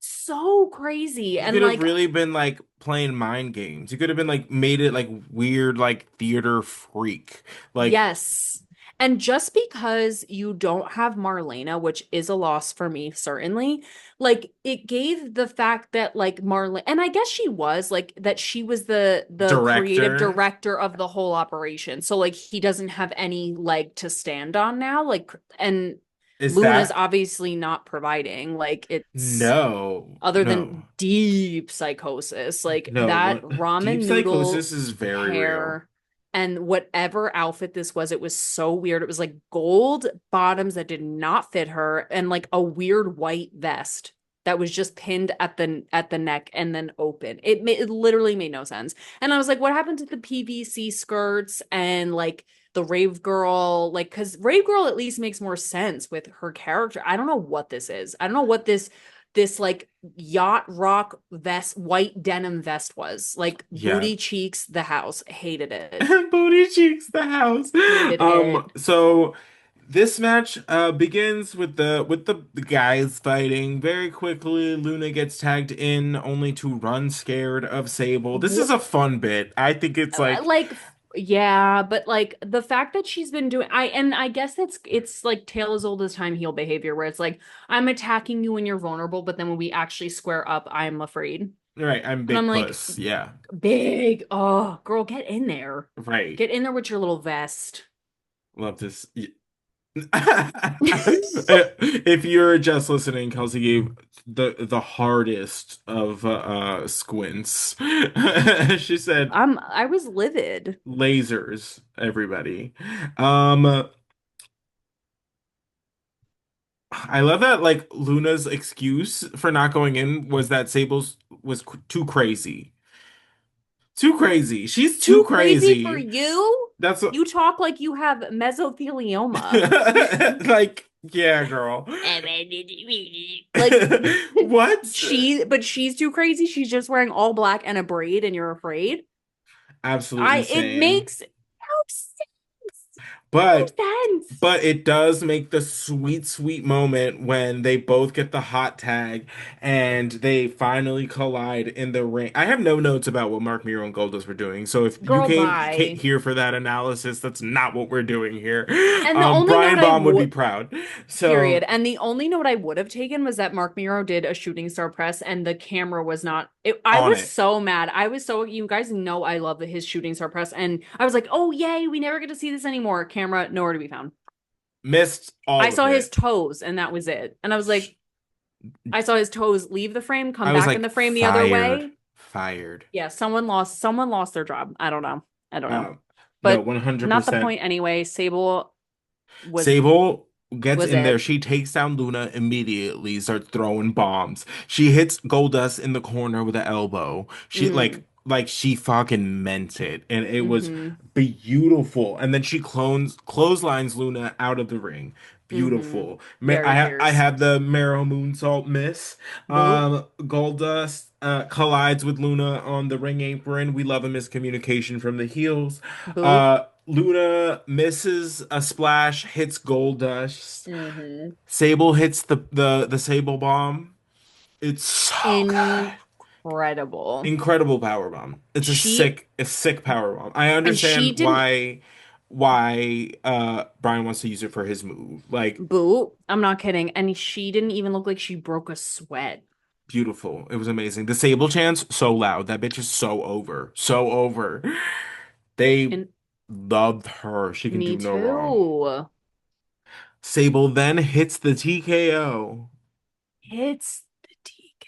So crazy. You And could have like, really been like playing mind games. You could have been like made it like weird like theater freak. Like yes. And just because you don't have Marlena, which is a loss for me, certainly, like it gave the fact that like Marlena, and I guess she was like that she was the creative director. director of the whole operation. So like he doesn't have any leg to stand on now. Like and Is Luna's that obviously not providing. Like it's no, other than no, deep psychosis, like no. that What ramen deep noodle psychosis is very real. hair and whatever outfit this was, it was so weird. It was like gold bottoms that did not fit her and like a weird white vest that was just pinned at the neck and then open. It literally made no sense. And I was like, what happened to the PVC skirts and like the Rave Girl? Like, because Rave Girl at least makes more sense with her character. I don't know what this is. I don't know what this like yacht rock vest, white denim vest was. Like Yeah. booty cheeks, the house. Hated it. Booty cheeks the house. Hated it. So this match begins with the guys fighting. Very quickly, Luna gets tagged in only to run scared of Sable. This is Wh- a fun bit. I think it's like like yeah, but like the fact that she's been doing I guess it's like tale as old as time heel behavior where it's like I'm attacking you when you're vulnerable, but then when we actually square up, I'm afraid. right, I'm And I'm big like, puss. Yeah. big, oh, girl, get in there. Right. Get in there with your little vest. Love this. If you're just listening, Kelsey gave the hardest of squints. She said I was livid. lasers, everybody. Um I love that like Luna's excuse for not going in was that Sable's was too crazy. Too crazy. She's too Too crazy for crazy. you? That's what You talk like you have mesothelioma. like yeah, girl. Like What? but she's too crazy. She's just wearing all black and a braid and you're afraid. Absolutely I it same. makes no sense. No But sense. but it does make the sweet, sweet moment when they both get the hot tag and they finally collide in the ring. I have no notes about what Mark Miro and Goldust were doing, so if you Girl, came bye. here for that analysis, that's not what we're doing here. And the only note Brian I Baum would be would proud. period. So And the only note I would have taken was that Mark Miro did a shooting star press and the camera was not I on was it. so mad. I was so you guys know I love his shooting star press and I was like, "Oh, yay, we never get to see this anymore." Camera nowhere to be found. Missed I all of saw his it. toes and that was it. And I was like, I saw his toes leave the frame, come I was back in like the frame the other fired. way. Fired. Yeah, someone lost their job. I don't know. I don't know. Um, no, But not the 100%. point anyway. Sable was Sable gets was in there. it. She takes down Luna immediately, starts throwing bombs. She hits Goldust in the corner with an elbow. She Mm, like she fucking meant it. And it was mm-hmm. beautiful. And then she clotheslines Luna out of the ring. Mm-hmm. Beautiful. Very I fierce. had the Marrow Moonsault miss. Boop, Goldust collides with Luna on the ring apron. We love a miscommunication from the heels. boop. Luna misses a splash, hits Goldust. Mm-hmm. Sable hits the Sable bomb. It's so good. Incredible. Incredible power bomb. It's She a sick power bomb. I and she understand didn't why Brian wants to use it for his move. Like boop. I'm not kidding. And she didn't even look like she broke a sweat. beautiful. It was amazing. The Sable chants so loud. That bitch is so over. So over. They And loved her. She can me do no wrong. too. Sable then hits the TKO. It's the DK.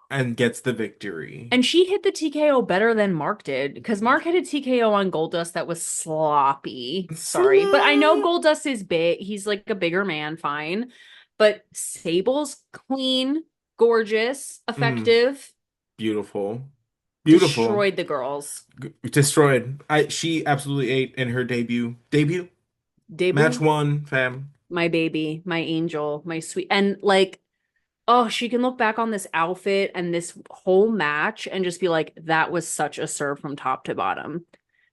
and gets the victory. And she hit the TKO better than Mark did because Mark hit a TKO on Goldust that was sloppy. Sorry, but I know Slap. Goldust is big. He's like a bigger man, fine. But Sable's clean, gorgeous, Mm, effective, beautiful. Beautiful. destroyed the girls. Destroyed. She absolutely ate in her debut match Debut, one, fam. my baby, my angel, my sweet. And like, oh, she can look back on this outfit and this whole match and just be like, that was such a serve from top to bottom.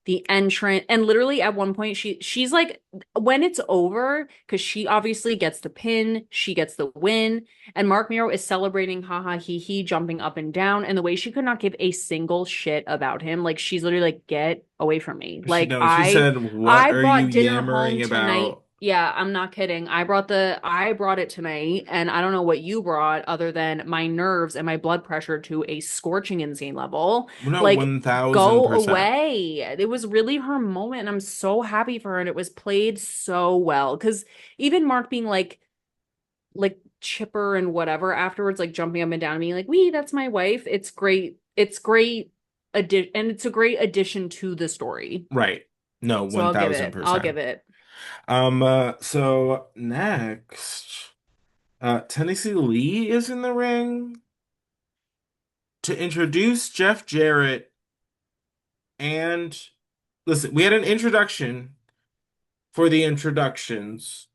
The entrance, and literally at one point she's like, when it's over, because she obviously gets the pin, she gets the win, and Mark Miro is celebrating, haha, he jumping up and down, and the way she could not give a single shit about him, like she's literally like, get away from me. She Like no, she said, "What I are you brought dinner home yammering tonight. about?" Yeah, I'm not kidding. I brought it tonight, and I don't know what you brought other than my nerves and my blood pressure to a scorching insane level. No, Like, go 1000%. away. It was really her moment, and I'm so happy for her, and it was played so well. Because even Mark being like chipper and whatever afterwards, like jumping up and down and being like, "Wee, that's my wife." It's great. It's great and it's a great addition to the story. Right. No, So I'll give it. I'll 1000%. give it. So next, Tennessee Lee is in the ring to introduce Jeff Jarrett. And listen, we had an introduction for the introductions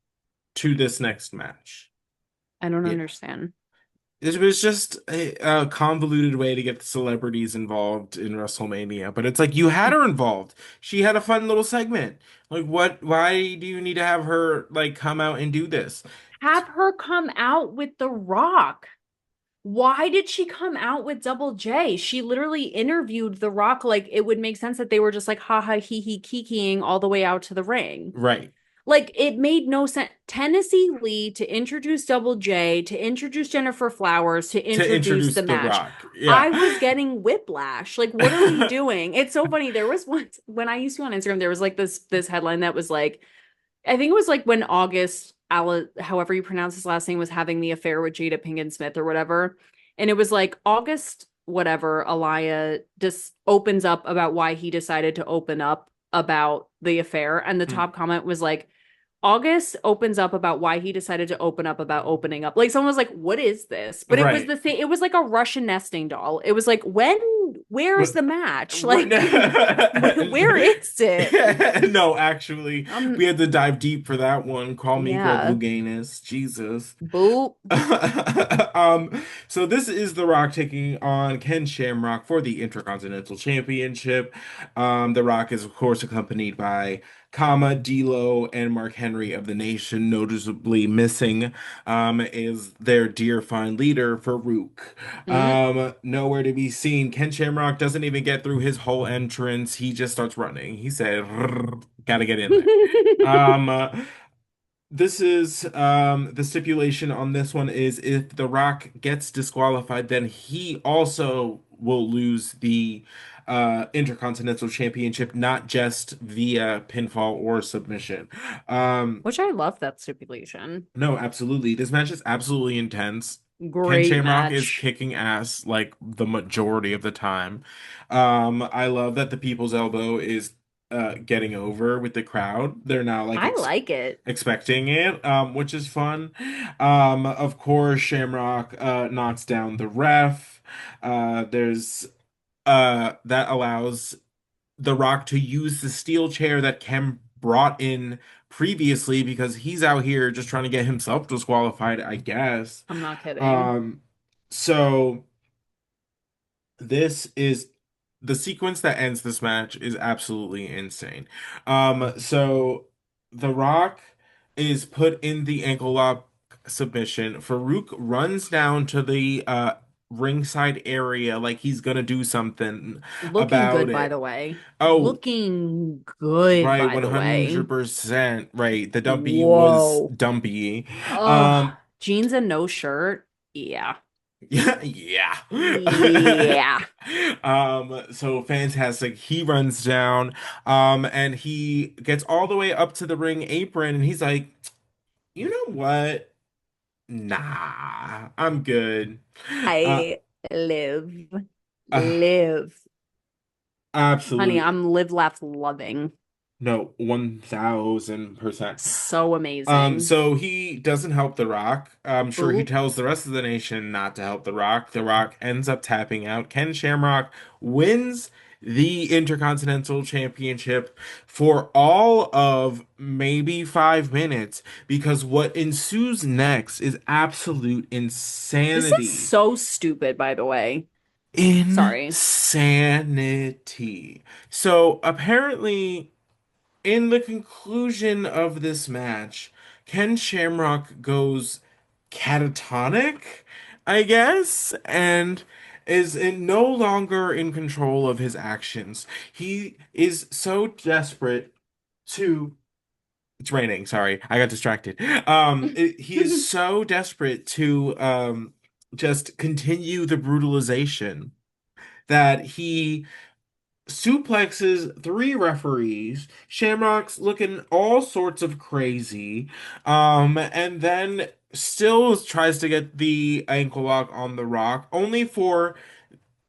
to this next match. I don't Yeah. understand. It was just a convoluted way to get the celebrities involved in WrestleMania, but it's like you had her involved. She had a fun little segment. Like, what? Why do you need to have her like come out and do this? Have her come out with The Rock. Why did she come out with Double J? She literally interviewed The Rock like it would make sense that they were just like haha hee kikiing all the way out to the ring. Right. Like it made no sense. Tennessee Lee to introduce Double J, to introduce Jennifer Flowers, to To introduce introduce the The match. Rock. I Yeah. was getting whiplash. Like, what are we doing? It's so funny. There was once when I used to on Instagram, there was like this headline that was like, I think it was like when August, however you pronounce his last name, was having the affair with Jada Pinkett Smith or whatever. And it was like August, whatever, Alaya just opens up about why he decided to open up about the affair. And the Hmm. top comment was like, August opens up about why he decided to open up about opening up. Like someone was like, "What is this?" But it was Right. the thing. It was like a Russian nesting doll. It was like, where is What? the match? Right. Like, where is it? No, actually, we had to dive deep for that one. Call me Greg Yeah. Louganis. Jesus. Boop. So this is The Rock taking on Ken Shamrock for the Intercontinental Championship. The Rock is, of course, accompanied by Kama, D'Lo, and Mark Henry of the Nation. Noticeably missing is their dear fine leader, Farouk. Mm. Nowhere to be seen. Ken Shamrock doesn't even get through his whole entrance. He just starts running. He said, "Gotta get in there." Um, uh, this is the stipulation on this one is if The Rock gets disqualified, then he also will lose the Intercontinental Championship, not just via pinfall or submission. Um, Which I love that stipulation. no, absolutely. This match is absolutely intense. Ken Great Shamrock is match. kicking ass like the majority of the time. I love that the People's Elbow is getting over with the crowd. They're now like I like it. expecting it, which is fun. Of course, Shamrock knocks down the ref. There's that allows The Rock to use the steel chair that Ken brought in previously because he's out here just trying to get himself disqualified, I guess. I'm not kidding. Um, so this is the sequence that ends this match is absolutely insane. So The Rock is put in the ankle lock submission. Farouk runs down to the ringside area like he's gonna do something Looking about good, by it. the way. Oh, Looking good, right, by the way. 100%. Right. The dumpy was Whoa. dumpy. Ugh. Um, Jeans and no shirt. Yeah. yeah, yeah. Yeah. So fantastic. He runs down, and he gets all the way up to the ring apron, and he's like, you know what? Nah, I'm good. Uh, I Live. Uh, Live. Honey, absolute. I'm live, laugh, loving. No, 1000%. So amazing. So he doesn't help The Rock. I'm sure he Boop. tells the rest of the nation not to help The Rock. The Rock ends up tapping out. Ken Shamrock wins the Intercontinental Championship for all of maybe 5 minutes because what ensues next is absolute This is insanity. so stupid, by the way. Sorry. Insanity. So apparently, in the conclusion of this match, Ken Shamrock goes catatonic, I guess, and no longer in control of his actions. He is so desperate to. It's raining, sorry. I got distracted. He is so desperate to just continue the brutalization that he suplexes three referees. Shamrock's looking all sorts of crazy. And then still tries to get the ankle lock on the Rock, only for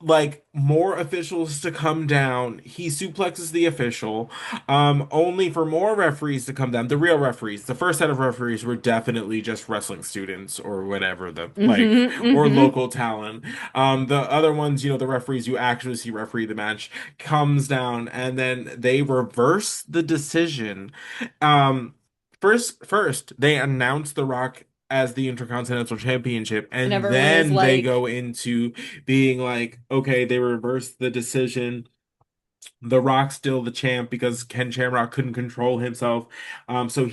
like more officials to come down. He suplexes the official, only for more referees to come down. The real referees. The first set of referees were definitely just wrestling students or whatever the like or Hmm. local talent. The other ones, the referees you actually see referee the match comes down and then they reverse the decision. Um, first they announce The Rock as the Intercontinental Championship, And and everyone is then they like, go into being like, okay, they reversed the decision. The Rock's still the champ because Ken Shamrock couldn't control himself. So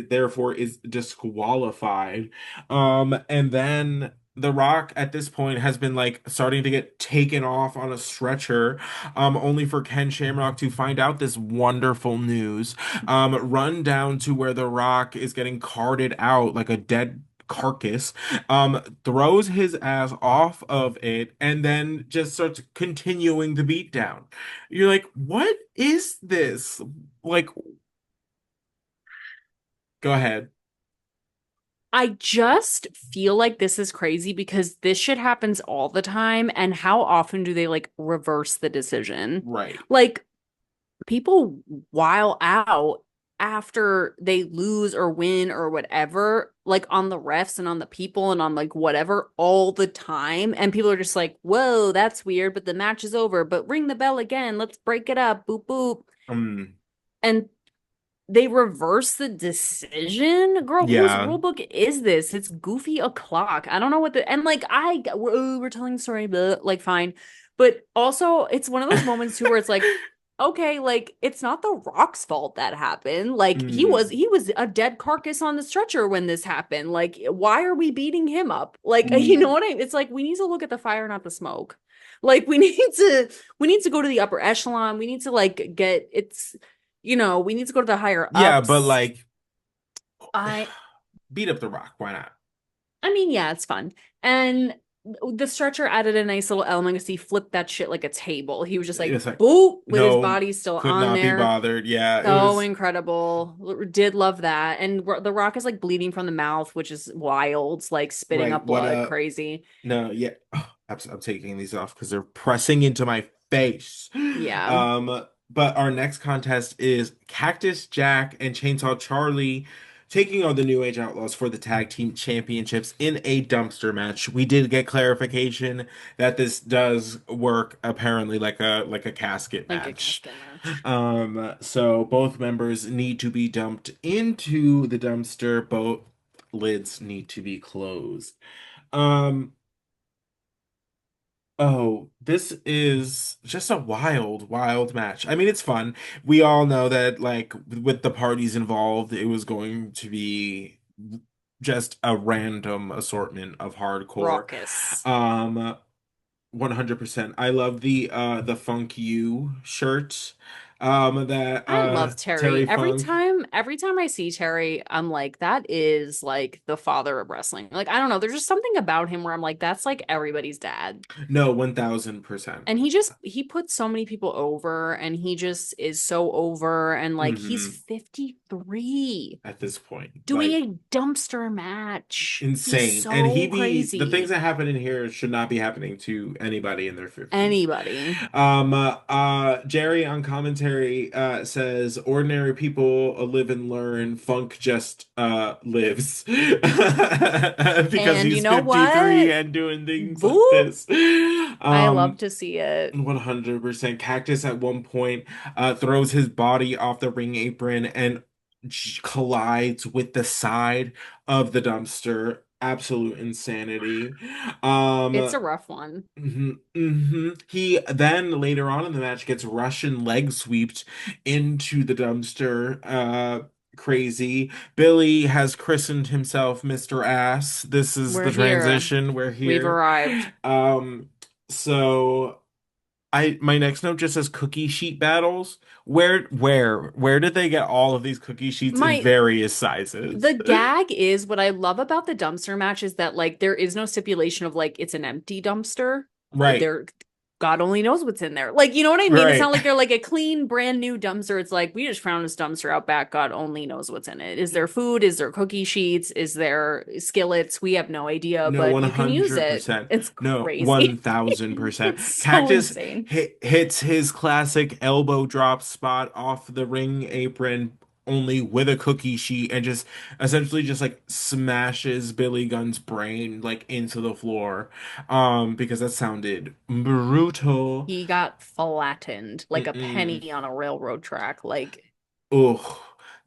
therefore is disqualified. And then The Rock at this point has been like starting to get taken off on a stretcher, only for Ken Shamrock to find out this wonderful news, run down to where The Rock is getting carted out like a dead carcass, throws his ass off of it, and then just starts continuing the beatdown. You're like, what is this? Like, go ahead. I just feel like this is crazy because this shit happens all the time. And how often do they like reverse the decision? Right. Like, people while out after they lose or win or whatever, like on the refs and on the people and on like whatever all the time. And people are just like, whoa, that's weird, but the match is over. But ring the bell again. Let's break it up. Boop, boop. Um, And they reverse the decision. Girl, whose yeah. rule book is this? It's goofy o'clock. I don't know what the and like we're telling the story, but like fine. But also it's one of those moments too where it's like, okay, like it's not the Rock's fault that happened. Like he was Mm, he was a dead carcass on the stretcher when this happened. Like, why are we beating him up? Like, you know mm. what it's like we need to look at the fire, not the smoke. Like we need to go to the upper echelon. We need to like get it's we need to go to the higher Yeah, but ups. like, I beat up The Rock. Why not? I mean, yeah, it's fun. And the stretcher added a nice little element because he flipped that shit like a table. He was just like It's like, boop with his no, body still could on not be there. bothered. Yeah, it So was incredible. Did love that. And the Rock is like bleeding from the mouth, which is wild, like spitting right. up What blood, crazy. no, yeah. I'm taking these off because they're pressing into my face. Yeah. But our next contest is Cactus Jack and Chainsaw Charlie taking on the New Age Outlaws for the tag team championships in a dumpster match. We did get clarification that this does work apparently like a casket Like a match. casket match. So both members need to be dumped into the dumpster. Both lids need to be closed. Um, Oh, this is just a wild, wild match. I mean, it's fun. We all know that, like, with the parties involved, it was going to be just a random assortment of hardcore. Raucous. 100%. I love the Funk You shirt. That I love Terry. Terry Funk. Every time I see Terry, I'm like, that is like the father of wrestling. Like, I don't know, there's just something about him where I'm like, that's like everybody's dad. No, 1000%. And he puts so many people over and he just is so over and like he's Hmm. 53 At this point, doing like a dumpster match. He's insane. And so the things crazy. that happen in here should not be happening to anybody in their 50s. Anybody. Jerry on commentary says ordinary people live and learn. Funk just lives because And you he's know 53 what? and doing things like Boop. this. I love Um, to see it. 100%. Cactus at one point throws his body off the ring apron and collides with the side of the dumpster. Absolute insanity. It's Um, a rough one. He then later on in the match gets Russian leg sweeped into the dumpster. Crazy. Billy has christened himself Mr. Ass. This is We're the here. transition. We're We've here. arrived. Um, so my next note just says cookie sheet battles. Where did they get all of these cookie sheets in My various The sizes? gag is what I love about the dumpster match is that like there is no stipulation of like it's an empty dumpster. Right, There God only knows what's in there. Like, you know what I mean? It's right. not like they're like a clean, brand new dumpster. It's like we just found this dumpster out back. God only knows what's in it. Is there food? Is there cookie sheets? Is there skillets? We have no idea, No, but you can use it. 100%. It's No, crazy. 1000%. It's so Cactus insane. hits his classic elbow drop spot off the ring apron only with a cookie sheet and just essentially just like smashes Billy Gunn's brain like into the floor. Because that sounded brutal. He got flattened like a Mm-mm. penny on a railroad track, like Ugh.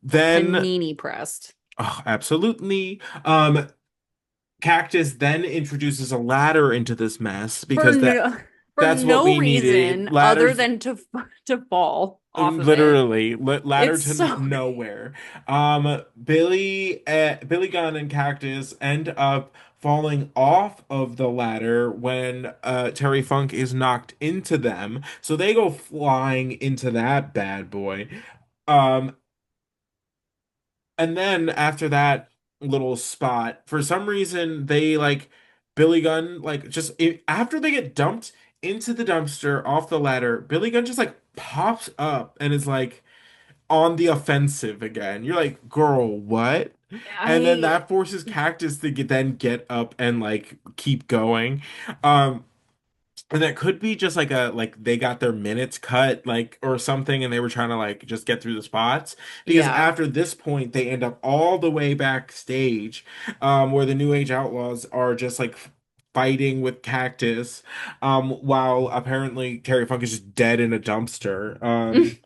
Then, panini pressed. oh, absolutely. Cactus then introduces a ladder into this mess for because no for that's what no we needed. reason other Ladders, than to fall off of it. literally, ladder It's to so nowhere. Billy Gunn and Cactus end up falling off of the ladder when Terry Funk is knocked into them. So they go flying into that bad boy. Um, And then after that little spot, for some reason they like Billy Gunn like after they get dumped into the dumpster off the ladder, Billy Gunn just like pops up and is like on the offensive again. You're like, girl, what? And then I that forces Cactus to get up and like keep going. Um, and that could be just like a like they got their minutes cut like or something and they were trying to like just get through the spots because yeah. after this point they end up all the way backstage where the New Age Outlaws are just like fighting with Cactus while apparently Terry Funk is just dead in a dumpster.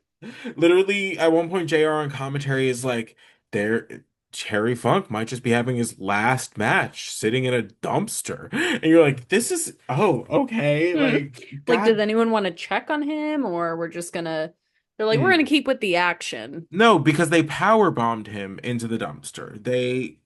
Literally, at one point, JR on commentary is like, there, Terry Funk might just be having his last match sitting in a dumpster. And you're like, this is, oh, okay. Like, Like, does God. anyone want to check on him or they're like, we're gonna Mm. keep with the action. No, because they power bombed him into the dumpster. They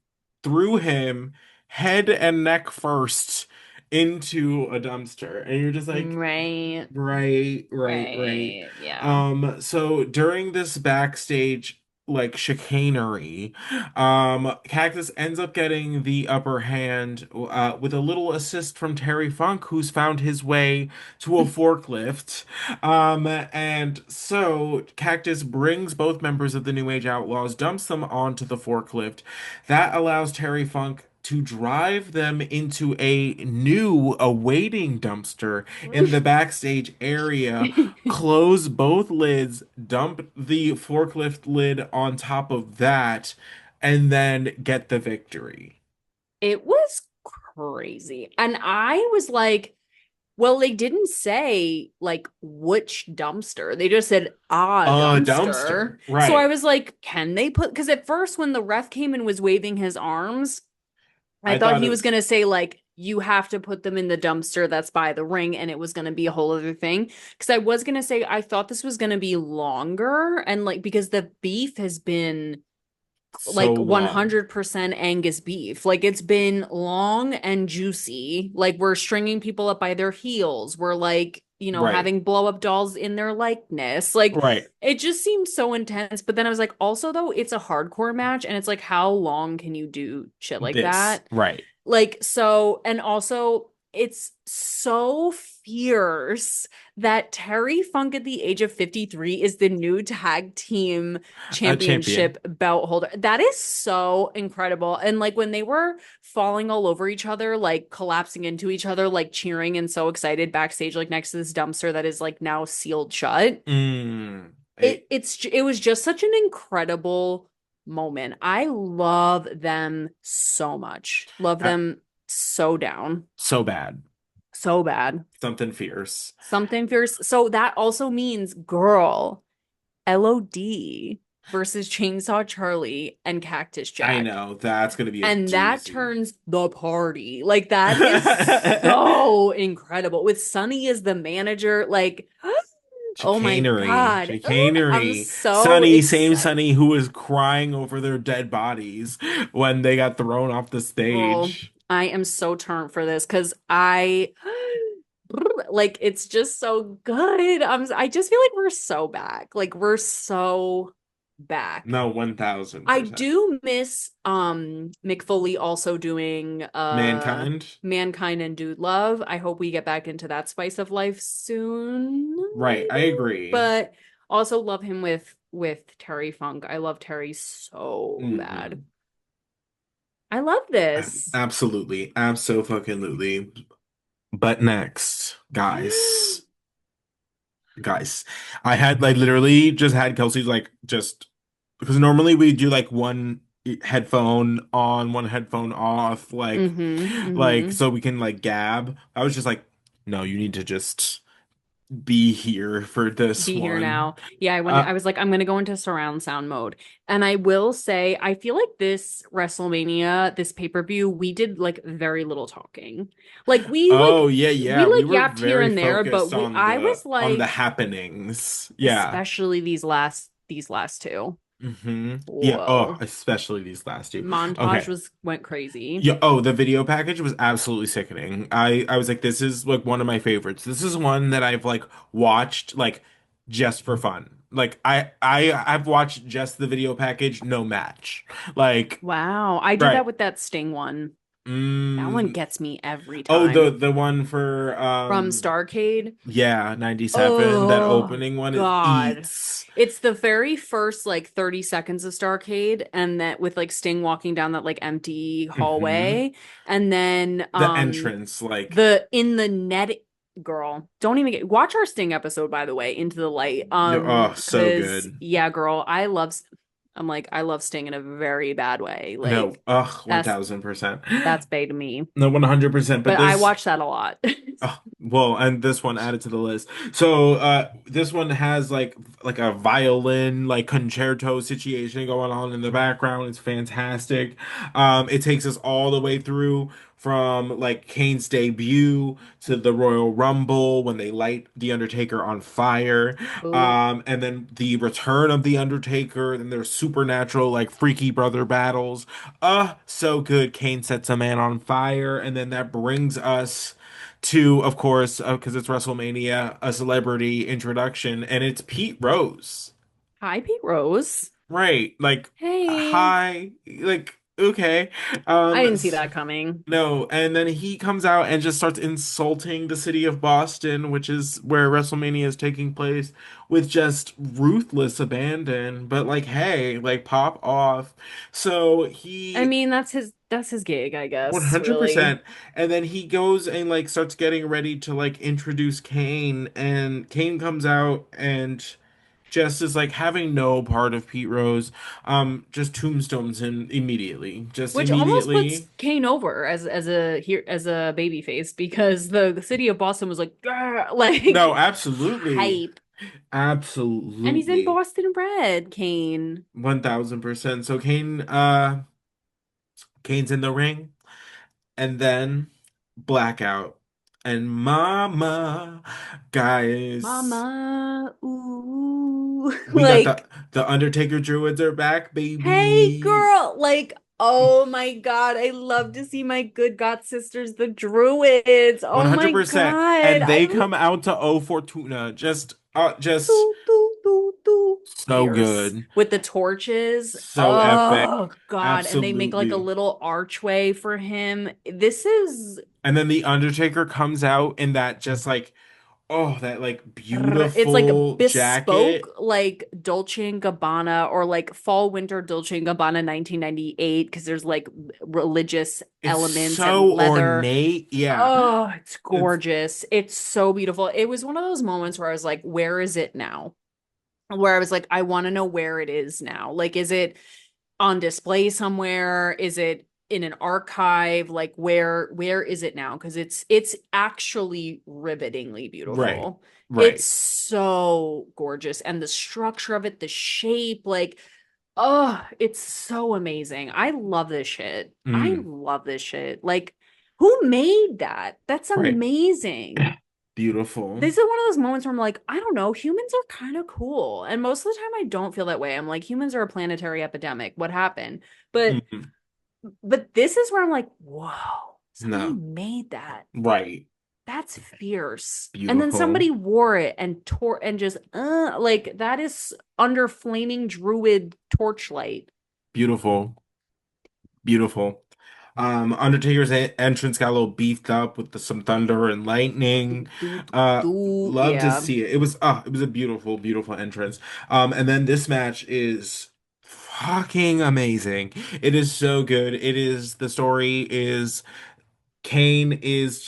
threw him head and neck first into a dumpster. And you're just like, Right. Right. Right. Yeah. So during this backstage like chicanery, Cactus ends up getting the upper hand with a little assist from Terry Funk, who's found his way to a forklift. And so Cactus brings both members of the New Age Outlaws, dumps them onto the forklift. That allows Terry Funk to drive them into a new awaiting dumpster in the backstage area, close both lids, dump the forklift lid on top of that, and then get the victory. It was crazy. And I was like, well, they didn't say like which dumpster. They just said A dumpster. dumpster, So I right. was like, can they put because at first when the ref came and was waving his arms, I I thought thought he it was was gonna say like you have to put them in the dumpster that's by the ring, and it was gonna be a whole other thing. Because I was gonna say I thought this was gonna be longer, and like because the beef has been so like long. 100% Angus beef. Like it's been long and juicy. Like we're stringing people up by their heels. We're like Right. having blow up dolls in their likeness. Like Right. it just seemed so intense. But then I was like, also though, it's a hardcore match and it's like how long can you do shit like This. that? Right. Like, so, and also, it's so fierce that Terry Funk at the age of 53 is the new tag team A champion. championship belt holder. That is so incredible. And like when they were falling all over each other, like collapsing into each other, like cheering and so excited backstage, like next to this dumpster that is like now sealed shut. Mm. It was just such an incredible moment. I love them so much. Love Uh, them so down. so bad. So bad. Something fierce. Something fierce. So that also means girl, LOD versus Chainsaw Charlie and Cactus I Jack. know. That's gonna be a And that doozy. turns the party. Like that is so incredible. With Sunny as the manager, like oh my Chicanery. God. I'm Chicanery. so Sonny, same excited. Sonny who was crying over their dead bodies when they got thrown off the Girl, stage. I am so turned for this because I like it's just so good. I just feel like we're so back. Like we're so back. No, I 1000%. do miss Mick Foley also doing Mankind? Mankind and Dude Love. I hope we get back into that spice of life soon, Right, I maybe. agree. But also love him with Terry Funk. I love Terry so bad. Hmm. I love this. Absolutely. Absolutely. But next, guys, I had like literally just had Kelsey's like just because normally we do like one headphone on, one headphone off, Mm-hmm. like Mm-hmm. so we can like gab. I was just like, no, you need to just be here for this Be here one. now. Yeah, Uh, I was like, I'm gonna go into surround sound mode. And I will say, I feel like this WrestleMania, this pay-per-view, we did like very little talking. Like oh yeah, we yeah. We like were yapped here very and there, but focused we on I was the like, happenings. Yeah. especially these last two. Yeah. Oh, Whoa. especially these last two. Montage Okay. was went crazy. Yeah, oh, the video package was absolutely sickening. I was like, this is like one of my favorites. This is one that I've like watched like just for fun. Like I've watched just the video package, no match. Like, Wow. I did right. that with that Sting one. That one Mm, gets me every oh, time. the one for From Starcade. yeah, 97, that Oh opening one is God. eats. It's the very first like 30 seconds of Starcade and that with like Sting walking down that like empty Hmm. hallway and then The entrance like the in the net girl. Don't even get watch our Sting episode by the way, Into the Light. oh, so Cuz good. yeah, girl, I'm like I love Sting in a very bad way. No, Like ugh, that's 1000%. that's bae to me. No, 100%, but But I this watch that a lot. oh, well, and this one added to the list. So, this one has like a violin like concerto situation going on in the background. It's fantastic. It takes us all the way through from like Kane's debut to the Royal Rumble when they light the Undertaker on fire. Boo. And then the return of the Undertaker, then there's supernatural like freaky brother battles. So good. Kane sets a man on fire, and then that brings us to, of course, because it's WrestleMania, a celebrity introduction, and it's Pete Rose. Hi, Pete Rose. Right. Like, Hey. hi. Like, okay. I didn't see S- that coming. no, and then he comes out and just starts insulting the city of Boston, which is where WrestleMania is taking place, with just ruthless abandon. But like, hey, like pop off. So I he mean, that's his gig, I guess, really. 100%. And then he goes and like starts getting ready to like introduce Kane, and Kane comes out and just is like having no part of Pete Rose. Just tombstones him immediately. Just Which almost puts immediately. Kane over as a baby face because the city of Boston was like, "Grr," No, like absolutely. hype. And he's in Absolutely. Boston Red, Kane. 1000%. So Kane's in the ring, and then blackout. And mama, guys. Mama, ooh. We got Like, the Undertaker druids are back, hey baby. girl, like Oh my God, I love to see my good god sisters, the druids. Oh my 100%. God, And I they love come out to O Fortuna. Just do, do, do, do. so Fierce good. with the torches. So epic. Oh God, and they make like a Absolutely. little archway for him. This is And then the Undertaker comes out in that just like, oh, that like it's like a beautiful bespoke jacket. like Dolce and Gabbana or like fall winter Dolce and Gabbana 1998 because there's like religious It's elements and so leather. ornate. Yeah. Oh, it's It's gorgeous. It's so beautiful. It was one of those moments where I was like, where is it now? Where I was like, I want to know where it is now. Like, is it on display somewhere? Is it in an archive? Like where is it now? Because it's actually rivetingly right. beautiful. It's Right. so gorgeous. And the structure of it, the shape, like, oh, it's so amazing. I love this shit. I Mm, love this shit. Like, who made that? That's right. amazing. Beautiful. This is one of those moments where I'm like, I don't know, humans are kind of cool. And most of the time I don't feel that way. I'm like, humans are a planetary epidemic. What happened? But Mm, but this is where I'm like, whoa, somebody no. made that. Right. That's fierce. And then Beautiful. somebody wore it and tore and just like that is under flaming druid torchlight. Beautiful. Beautiful. Undertaker's entrance got a little beefed up with some thunder and lightning. Do, do, do, Uh, do. love to Yeah. see it. It was a beautiful, beautiful entrance. And then this match is fucking amazing. It is so good. The story is Kane is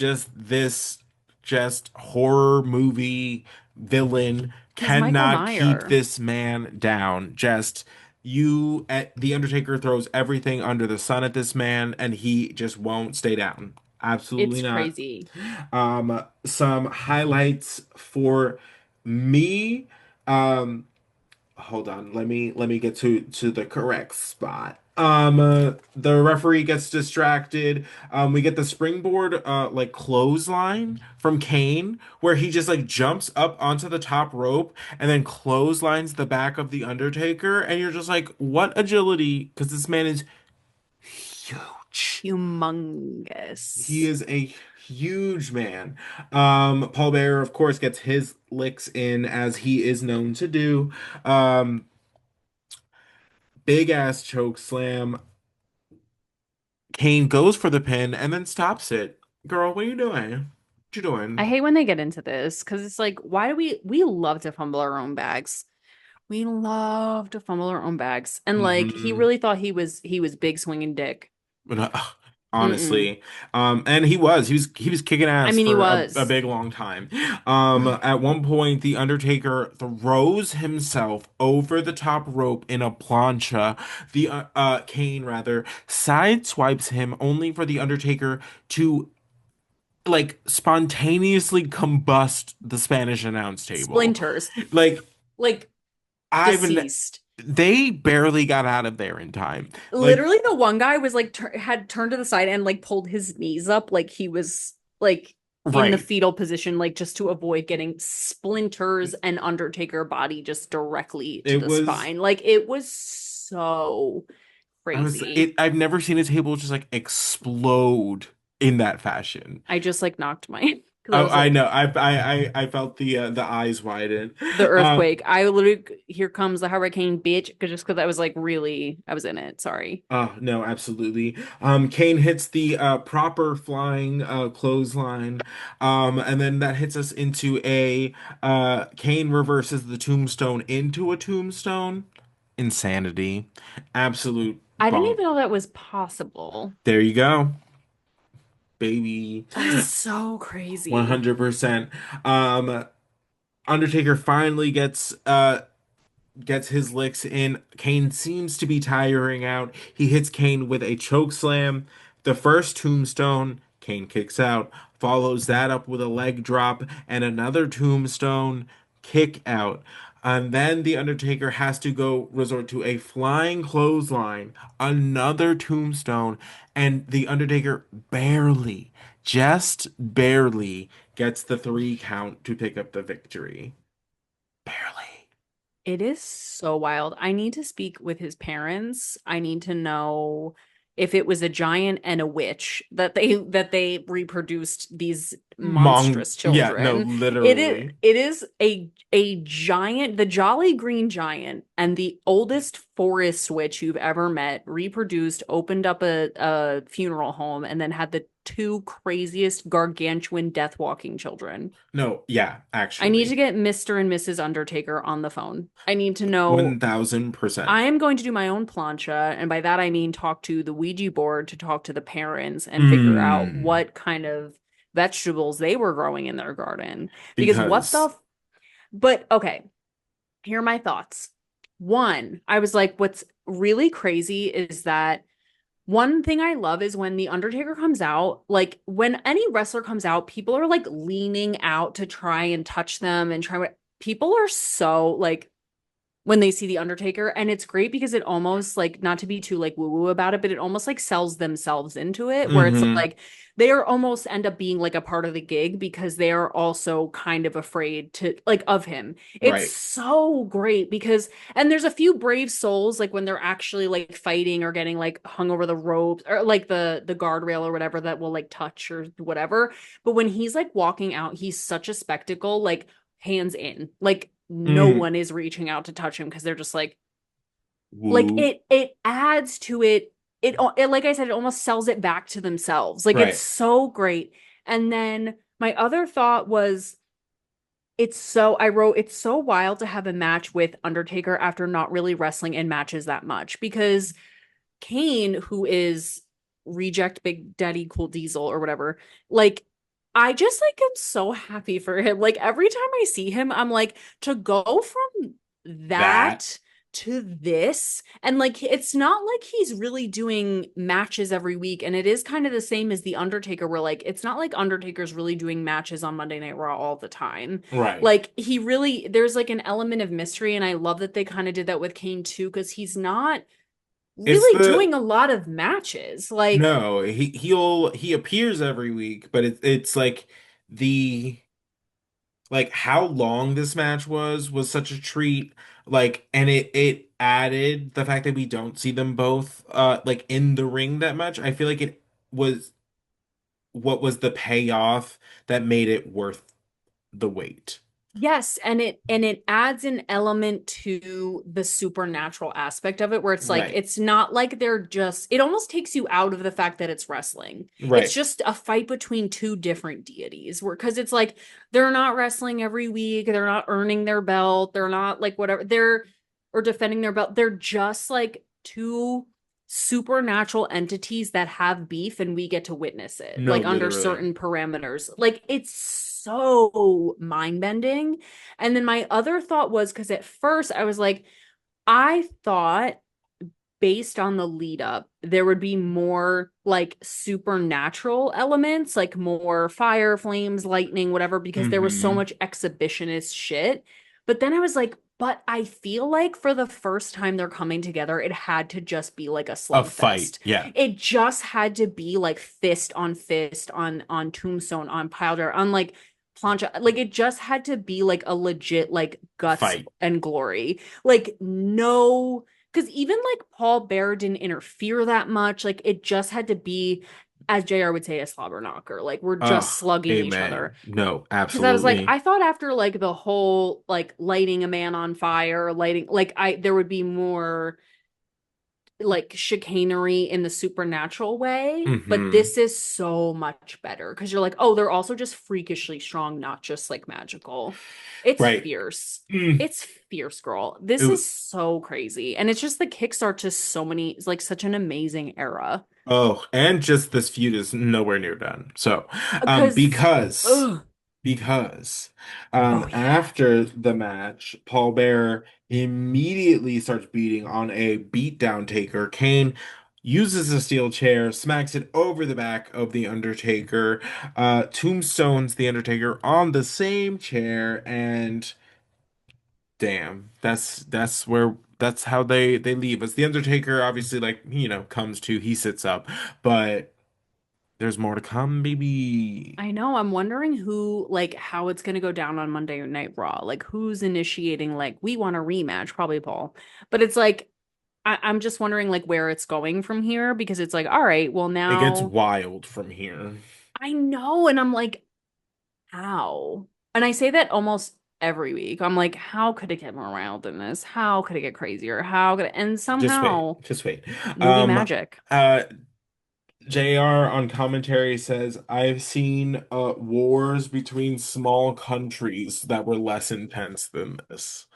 just horror movie villain, He's Michael cannot keep Meyer. this man down. Just you at the Undertaker throws everything under the sun at this man and he just won't stay down. It's Absolutely not. crazy. Some highlights for me. Um, Hold on, let me get to the correct spot. The referee gets distracted. We get the springboard like clothesline from Kane where he just like jumps up onto the top rope and then clotheslines the back of the Undertaker and you're just like, what agility? Because this man is huge. He Humongous. is a huge man. Paul Bearer, of course, gets his licks in as he is known to do. Um, Big ass choke slam. Kane goes for the pin and then stops it. Girl, what are you doing? What you I doing? hate when they get into this because it's like, why do we love to fumble our own bags? We love to fumble our own bags. And like he Hmm. really thought he was big swinging dick. But Mm-mm. honestly, and he was kicking I ass mean, he for a was. big long time. At one point, the Undertaker throws himself over the top rope in a plancha. The Kane rather sideswipes him, only for the Undertaker to like spontaneously combust the Spanish announce table. Splinters. Like Like I've n- deceased. they barely got out of there in time. Like Literally, the one guy was like had turned to the side and like pulled his knees up like he was like in the right. fetal position, like just to avoid getting splinters and Undertaker body just directly to It the was spine. Like it was so crazy. I've never seen a table just like explode in that fashion. I just like knocked my because I Oh, was I like know. I felt the eyes widen. the Um earthquake. I literally here comes the hurricane, bitch. Just because I was like really, I was in it. Sorry. Oh, no, absolutely. Kane hits the proper flying clothesline. And then that hits us into a Kane reverses the tombstone into a tombstone. Insanity. Absolute I didn't bunk. even know that was possible. There you go, baby. That's so crazy. 100%. Um, Undertaker finally gets his licks in. Kane seems to be tiring out. He hits Kane with a choke slam. The first tombstone, Kane kicks out, follows that up with a leg drop and another tombstone kick out. And then the Undertaker has to go resort to a flying clothesline, another tombstone, and the Undertaker barely, just barely gets the 3 count to pick up the victory. Barely. It is so wild. I need to speak with his parents. I need to know. if it was a giant and a witch that they reproduced these monstrous Yeah, no, children. literally. It is a giant, the Jolly Green Giant and the oldest forest witch you've ever met, reproduced, opened up a funeral home, and then had the two craziest gargantuan death walking children. No, yeah, I need to actually. get Mr. and Mrs. Undertaker on the phone. I need to know. I 1000%. am going to do my own plancha, and by that I mean talk to the Ouija board to talk to the parents and figure out Mm, what kind of vegetables they were growing in their garden. Because what the because but okay, here are my thoughts. One, I was like, what's really crazy is that one thing I love is when The Undertaker comes out, like when any wrestler comes out, people are like leaning out to try and touch them and try. People are so like when they see the Undertaker, and it's great because it almost like, not to be too like woo woo about it, but it almost like sells themselves into it, where it's hmm like they are almost end up being like a part of the gig because they are also kind of afraid to like of him. It's right. so great because, and there's a few brave souls like when they're actually like fighting or getting like hung over the ropes or like the guardrail or whatever, that will like touch or whatever. But when he's like walking out, he's such a spectacle, like hands in, like no Mm, one is reaching out to touch him because they're just like woo. it adds to it. It like I said, it almost sells it back to themselves. Like it's Right. so great. And then my other thought was, I wrote, it's so wild to have a match with Undertaker after not really wrestling in matches that much, because Kane, who is reject Big Daddy Cool Diesel or whatever, like I just like am so happy for him. Like every time I see him, I'm like, to go from That. that to this, and like it's not like he's really doing matches every week, and it is kind of the same as the Undertaker, where like it's not like Undertaker's really doing matches on Monday Night Raw all the time. Right. Like he really, there's like an element of mystery, and I love that they kind of did that with Kane too, because he's not It's really the doing a lot of matches. Like, no, he appears every week, but it's like the like how long this match was such a treat. Like, and it added the fact that we don't see them both like in the ring that much. I feel like it was what was the payoff that made it worth the wait. yes, and it adds an element to the supernatural aspect of it, where it's like Right. it's not like they're just, it almost takes you out of the fact that it's wrestling. It's Right. just a fight between two different deities, where because it's like they're not wrestling every week, they're not earning their belt, they're not like whatever, they're or defending their belt. They're just like two supernatural entities that have beef, and we get to witness it No, like under literally. certain parameters. Like it's so mind-bending. And then my other thought was, because at first I was like, I thought based on the lead up, there would be more like supernatural elements, like more fire, flames, lightning, whatever, because there was so Hmm. much exhibitionist shit. But then I was like, but I feel like for the first time they're coming together, it had to just be like a A fight. slugfest. Yeah. It just had to be like fist on tombstone, on pile driver, on like plancha. Like it just had to be like a legit like guts Fight. and glory. Like no, because even like Paul Bear didn't interfere that much. Like it just had to be, as JR would say, a slobber knocker. Like we're just Oh, slugging each other. amen. No, Because I was like, absolutely. I thought after like the whole like lighting a man on fire, lighting like I there would be more like chicanery in the supernatural way, but Hmm. this is so much better because you're like, oh, they're also just freakishly strong, not just like magical. It's Right. fierce. Mm. It's fierce, girl. This It, is so crazy. And it's just the kickstart to so many, it's like such an amazing era. oh, and just this feud is nowhere near done. So, Because, because ugh, because oh yeah. after the match, Paul Bearer immediately starts beating on a beatdown taker. Kane uses a steel chair, smacks it over the back of the Undertaker, tombstones the Undertaker on the same chair, and damn, that's how they leave us. The Undertaker obviously like, comes to, he sits up, but there's more to come, baby. I know. I'm wondering who, like, how it's going to go down on Monday Night Raw. Like, who's initiating, like, we want a rematch? Probably Paul. But it's like, I'm just wondering like where it's going from here because it's like, all right, well It gets now wild from here. I know, and I'm like, how? And I say that almost every week. I'm like, how could it get more wild than this? How could it get crazier? How could it? And Just wait, somehow just wait. movie Um, magic. uh, JR on commentary says, I've seen wars between small countries that were less intense than this.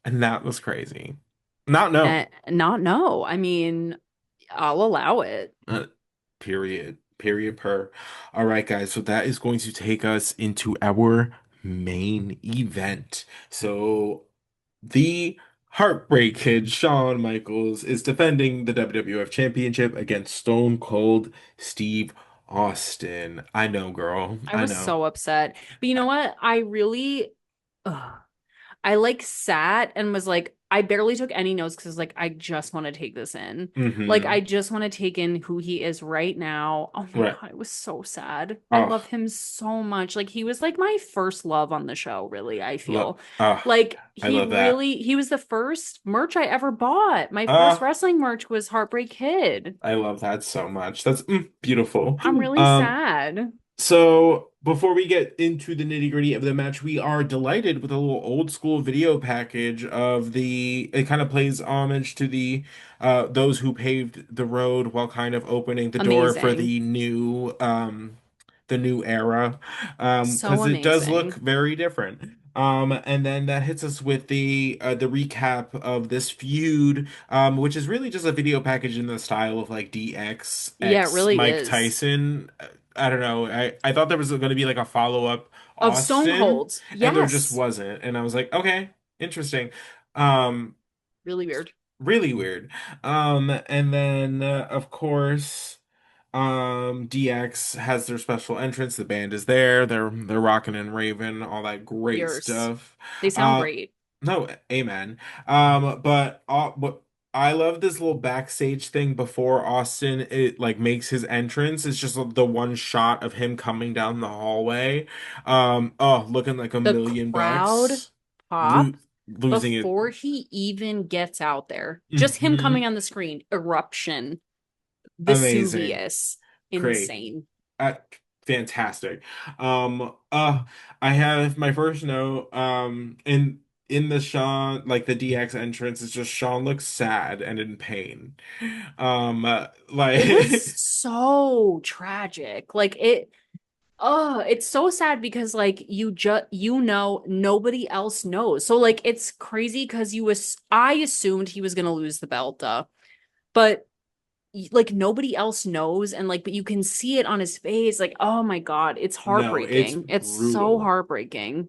And that was crazy. Not no. And not no. I mean, I'll allow it. Uh, period. Period per. All right, guys. So that is going to take us into our main event. So the Heartbreak Kid, Shawn Michaels, is defending the WWF Championship against Stone Cold Steve Austin. I know, girl. I I was know. so upset. But you know what? I really ugh, I like sat and was like, I barely took any notes because like I just want to take this in. Like I Mm-hmm. just want to take in who he is right now. Oh my Right. God, it was so sad. I love Oh, him so much. Like he was like my first love on the show, really, I look. feel. Oh, Like I love that. he was the first merch I ever bought. My first Uh, wrestling merch was Heartbreak Kid. I love that so much. That's beautiful. I'm really Um, sad. So before we get into the nitty-gritty of the match, we are delighted with a little old school video package of the it kind of plays homage to the those who paved the road while kind of opening the door for Amazing. the new era. So Because it does look amazing. very different. And then that hits us with the recap of this feud, which is really just a video package in the style of like DX Yeah, it X really Mike is. Tyson. I don't know. I thought there was going to be like a follow-up Of Stone Austin, Cold. and there just Yes. wasn't. And I was like, okay, interesting. Um, Really weird. really weird. And then of course, DX has their special entrance. The band is there. They're rocking and raving, all that great Fierce. stuff. They sound Uh, great. no, amen. But I love this little backstage thing before Austin it like makes his entrance. It's just the one shot of him coming down the hallway. Oh, looking like a The million crowd bucks. Lo pop losing it. before he even gets out there. Just him Hmm. coming on the screen. Eruption. Amazing. Vesuvius. Great. Insane. Uh, fantastic. I have my first note. In the Sean, like the DX entrance, is just Sean looks sad and in pain. It was Like so tragic. Like it oh, it's so sad because like you know nobody else knows. So like it's crazy because I assumed he was gonna lose the belt, but like nobody else knows and like but you can see it on his face like oh my God, it's no, it's heartbreaking. It's so brutal. heartbreaking.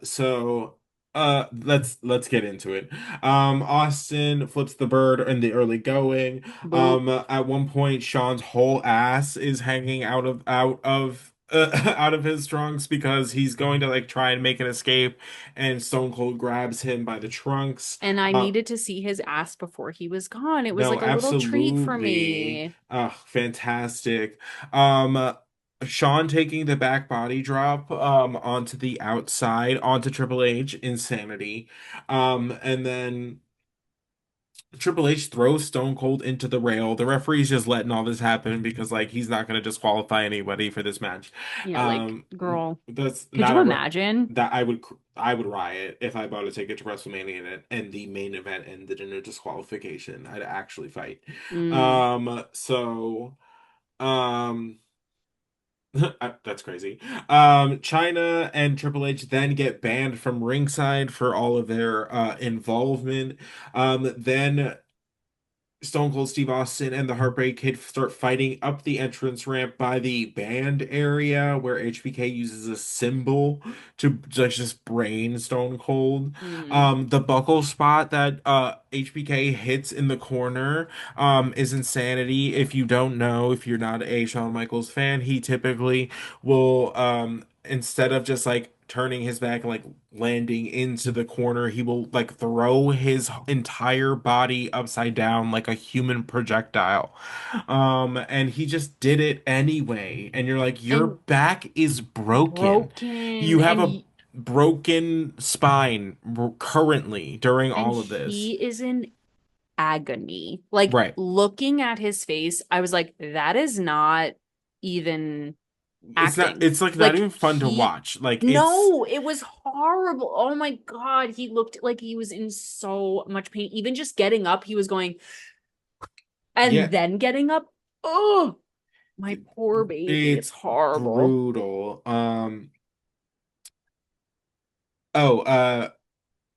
So let's get into it. Austin flips the bird in the early going. Boop. At one point Sean's whole ass is hanging out of out of his trunks because he's going to like try and make an escape and Stone Cold grabs him by the trunks. And I Uh needed to see his ass before he was gone. It was no, like a little treat for absolutely. me. Fantastic. Um, Sean taking the back body drop onto the outside onto Triple H, insanity. And then Triple H throws Stone Cold into the rail. The referee's just letting all this happen because like he's not going to disqualify anybody for this match. Yeah, like Um, girl, that's could not you a imagine? that I would riot if I bought a ticket to WrestleMania and the main event ended in a disqualification. I'd actually fight. Mm. So um that's crazy. China and Triple H then get banned from ringside for all of their involvement. Then Stone Cold Steve Austin and the Heartbreak Kid start fighting up the entrance ramp by the band area where HBK uses a symbol to just brain Stone Cold. Mm. The buckle spot that HBK hits in the corner is insanity. If you don't know, if you're not a Shawn Michaels fan, he typically will instead of just like turning his back and like landing into the corner, he will like throw his entire body upside down like a human projectile. And he just did it anyway. And you're like, your And back is broken. broken You have a broken spine currently during and all of this. he is in agony. Like Right. looking at his face, I was like, that is not even acting. It's like not Like even fun to he, watch. Like it's no, it was horrible. Oh my God. He looked like he was in so much pain. Even just getting up, he was going, yeah, and then getting up. Oh, my poor baby. It's it's horrible. brutal. Oh,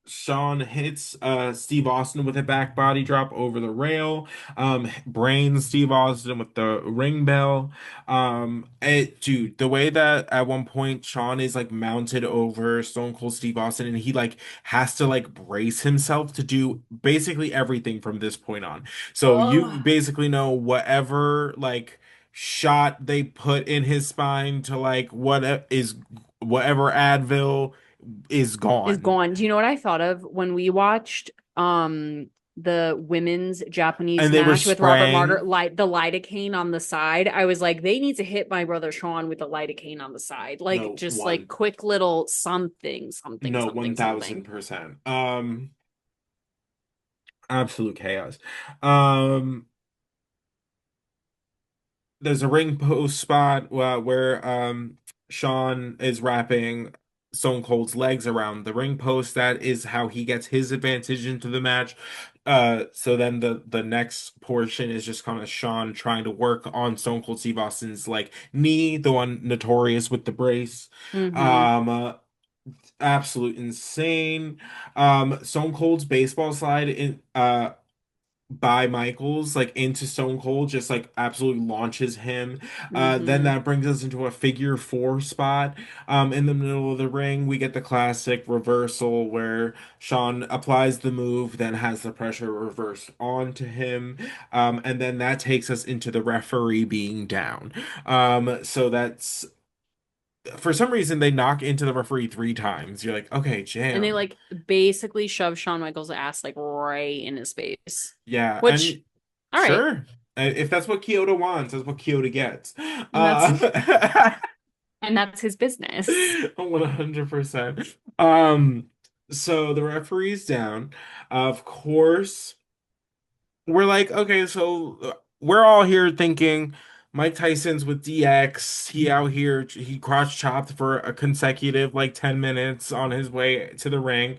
Shawn hits Steve Austin with a back body drop over the rail. Brains Steve Austin with the ring bell. Dude, the way that at one point Shawn is like mounted over Stone Cold Steve Austin and he like has to like brace himself to do basically everything from this point on. So you Oh, basically know whatever like shot they put in his spine to like what is whatever Advil is is gone. gone. Do you know what I thought of when we watched the women's Japanese And they were match with Robert Martyr, spraying. the lidocaine on the side? I was like, they need to hit my brother Sean with the lidocaine on the side. Like No, just like one. quick little something, something, No, something, something. 1000%. Absolute chaos. Um, there's a ring post spot where Sean is wrapping Stone Cold's legs around the ring post. That is how he gets his advantage into the match. So then the next portion is just kind of Sean trying to work on Stone Cold Steve Austin's like knee, the one notorious with the brace. Mm-hmm. Um, absolute insane. Stone Cold's baseball slide in by Michaels like into Stone Cold just like absolutely launches him. Then Mm-hmm. that brings us into a figure four spot. In the middle of the ring, we get the classic reversal where Shawn applies the move, then has the pressure reversed onto him. And then that takes us into the referee being down. So that's for some reason they knock into the referee three times. You're like, okay, And they jam. like basically shove Shawn Michaels' ass like right in his face. Yeah, Which, and all right. sure. If that's what Kyoto wants, that's what Kyoto gets. And that's Uh and that's his business. 100%. So the referee's down. Of course, we're like, okay, so we're all here thinking Mike Tyson's with DX. He out here, he crotch chopped for a consecutive like 10 minutes on his way to the ring.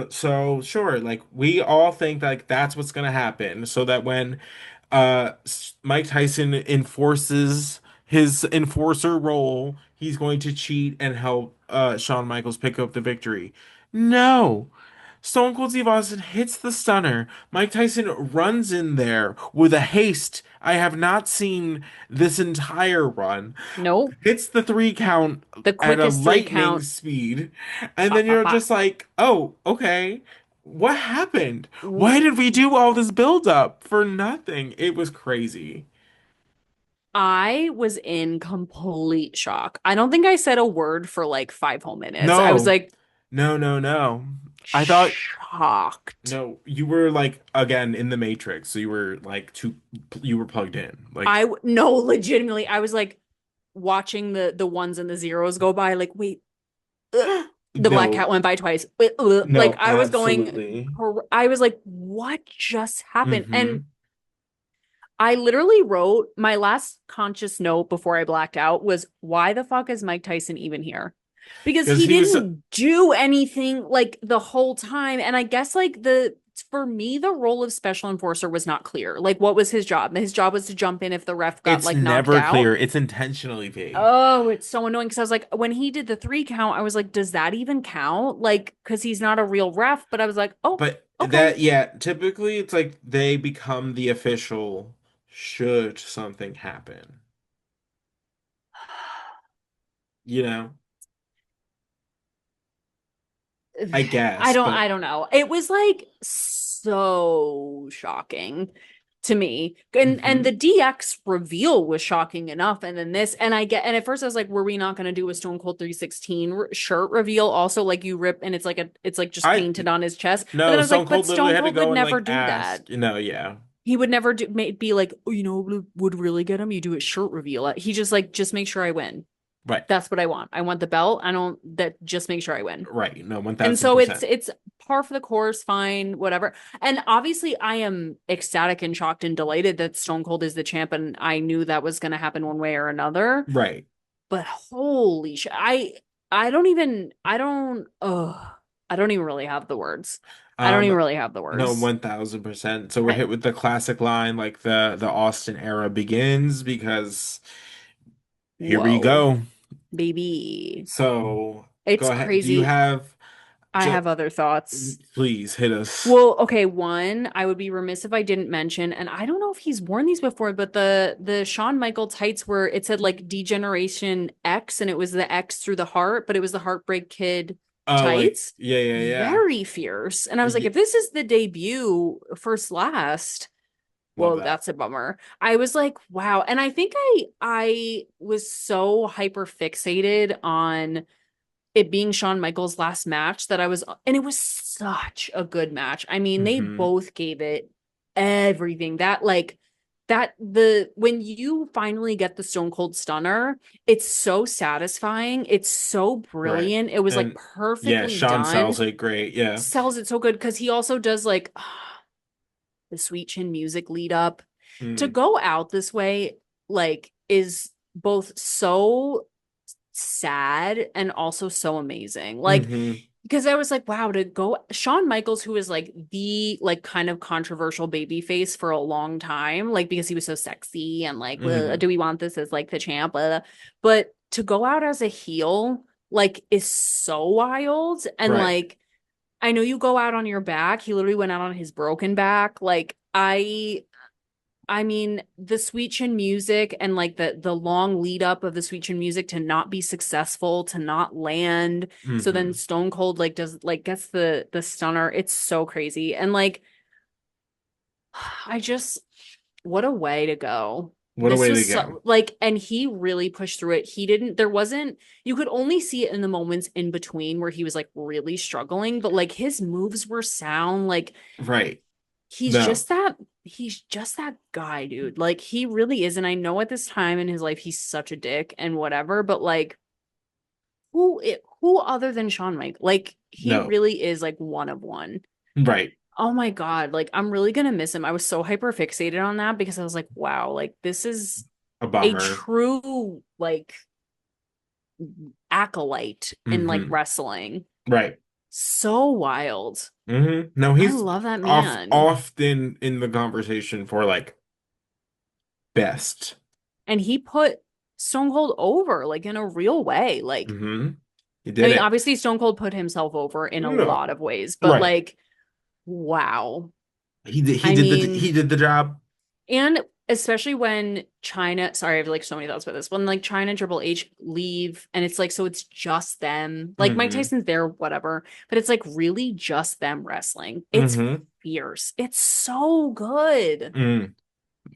So sure, like we all think like that's what's gonna happen, so that when Mike Tyson enforces his enforcer role, he's going to cheat and help Shawn Michaels pick up the victory. No. Stone Cold Steve Austin hits the stunner. Mike Tyson runs in there with a haste I have not seen this entire run. Nope. Hits the three count The at a quickest three lightning count. speed. And Ba, then ba, you're ba. just like, oh, okay. What happened? Why did we do all this buildup for nothing? It was crazy. I was in complete shock. I don't think I said a word for like 5 whole minutes. I was No, like no. I thought shocked. no, you were like again in the Matrix, so you were like you were plugged in. Like No, legitimately, I was like watching the ones and the zeros go by. Like, wait, the black cat no, went by twice. Like, no, I was going. absolutely. I was like, what just happened? And Mm-hmm. I literally wrote my last conscious note before I blacked out was, why the fuck is Mike Tyson even here? Because Because he he was didn't do anything like the whole time. And I guess like for me, the role of special enforcer was not clear. Like, what was his job? His job was to jump in if the ref got it's like knocked never out. clear. It's intentionally vague. Oh, it's so annoying because I was like, when he did the three count, I was like, does that even count? Like, because he's not a real ref. But I was like, oh, But okay. that, yeah, typically it's like they become the official should something happen. You know? I guess, I but don't know. It was like so shocking to me. And the mhm. DX reveal was shocking enough. And then this, and and at first I was like, were we not going to do a Stone Cold 316 shirt reveal also like you rip and it's like just I painted on his chest. But then no, I was Stone like, but Cold literally Stone had to Cold would go and never like do that. ask. No, yeah. He would never be like, oh, you know, would really get him. You do a shirt reveal. He just like, just make sure I win. Right. That's what I want. I want the belt. I don't that just make sure I win. Right. No, And so it's 1000%. it's par for the course, fine, whatever. And obviously I am ecstatic and shocked and delighted that Stone Cold is the champ and I knew that was going to happen one way or another. Right. But holy shit. I don't even really have the words. I don't Um, even really have the no, words. 1000%. So we're I hit with the classic line, like the Austin era begins because here we whoa, go. baby. So go It's ahead. Do you crazy. have I just have other thoughts. please hit us? Well, okay, one, I would be remiss if I didn't mention, and I don't know if he's worn these before, but the Shawn Michaels tights where it said like Degeneration X and it was the X through the heart, but it was the Heartbreak Kid Like tights. yeah, yeah, yeah. Very fierce. And I was like, Yeah, if this is the debut first last, love whoa, that. that's a bummer. I was like, wow. And I think I was so hyper fixated on it being Shawn Michaels' last match that I was, and it was such a good match. I mean, they Hmm. both gave it everything. That like that the when you finally get the Stone Cold Stunner, it's so satisfying. It's so Right. brilliant. It was like And yeah, perfectly Sean sells done. it great. Yeah. Sells it so good because he also does like the sweet chin music lead up to Mm. go out this way like is both so sad and also so amazing. Like Hmm. because I was like, wow, to go Shawn Michaels, who is like the like kind of controversial baby face for a long time, like because he was so sexy and like, well, Hmm. do we want this as like the champ? But to go out as a heel, like, is so wild. And Right. like, I know you go out on your back. He literally went out on his broken back. Like, I mean, the Sweet Chin music and like the long lead up of the Sweet Chin music to not be successful, to not land. So then Hmm. Stone Cold like does like gets the stunner. It's so crazy. And like I just what a way to go. What a This way to was go. so like and he really pushed through it. He didn't there wasn't you could only see it in the moments in between where he was like really struggling, but like his moves were sound like Right. he's No. just that he's just that guy, dude. Like he really is. And I know at this time in his life he's such a dick and whatever, but like who other than Shawn Mike? Like he No. really is like one of one. Right. Oh my God. Like I'm really gonna miss him. I was so hyper fixated on that because I was like, wow, like this is A a bummer. true like acolyte in like Hmm. wrestling. Right. So wild. No, I he's love that man. often in the conversation for like best. And he put Stone Cold over like in a real way. Like, Hmm. He I did mean, it. obviously Stone Cold put himself over in a No. lot of ways, but Right. like, wow. He I did mean, he did the job. and especially when China, sorry, I have like so many thoughts about this. When like China and Triple H leave and it's like, so it's just them. Like Mike Hmm. Tyson's there, whatever, but it's like really just them wrestling. It's Hmm. fierce. It's so good. Mm.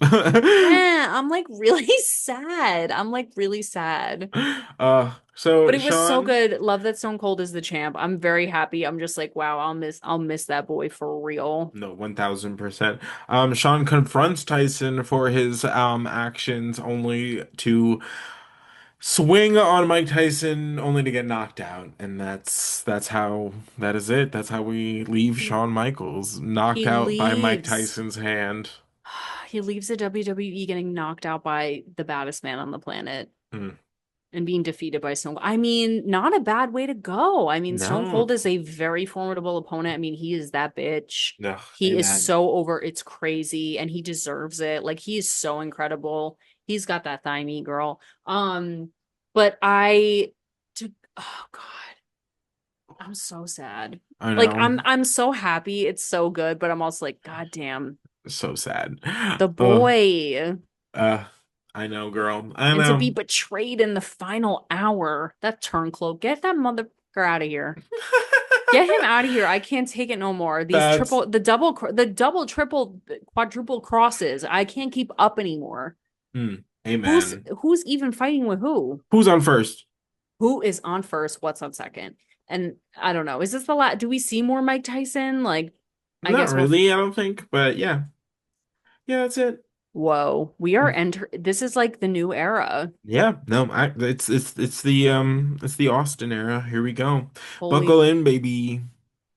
Yeah, I'm like really sad. I'm like really sad. But So it was so Sean, good. Love that Stone Cold is the champ. I'm very happy. I'm just like, wow, I'll miss that boy for real. no, 1000%. Sean confronts Tyson for his actions only to swing on Mike Tyson only to get knocked out. And that's how that is it. That's how we leave He Shawn Michaels knocked he out by Mike leaves. Tyson's hand. He leaves the WWE getting knocked out by the baddest man on the planet Mm. and being defeated by Stone Cold. I mean, not a bad way to go. I mean, Stone No, Cold is a very formidable opponent. I mean, he is that bitch. no, He is amen. so over, it's crazy, and he deserves it. Like he is so incredible. He's got that thigh meat girl. But I to oh God, I'm so sad. I Like know. I'm so happy. It's so good, but I'm also like, God damn, So sad. the Uh, boy. uh, I know, girl. I And to be know. betrayed in the final hour. That turncloak. Get that motherfucker out of here. Get him out of here. I can't take it no more. These That's the double, triple, quadruple crosses. I can't keep up anymore. Who's amen. who's even fighting with who? Who's on first? Who is on first? What's on second? And I don't know. Is this the last? Do we see more Mike Tyson? Like, I Not guess we'll really, I don't think, but yeah. Yeah, that's it. Whoa, we are enter this is like the new era. Yeah, no, it's the Austin era. Here we go. Holy, Buckle in, baby.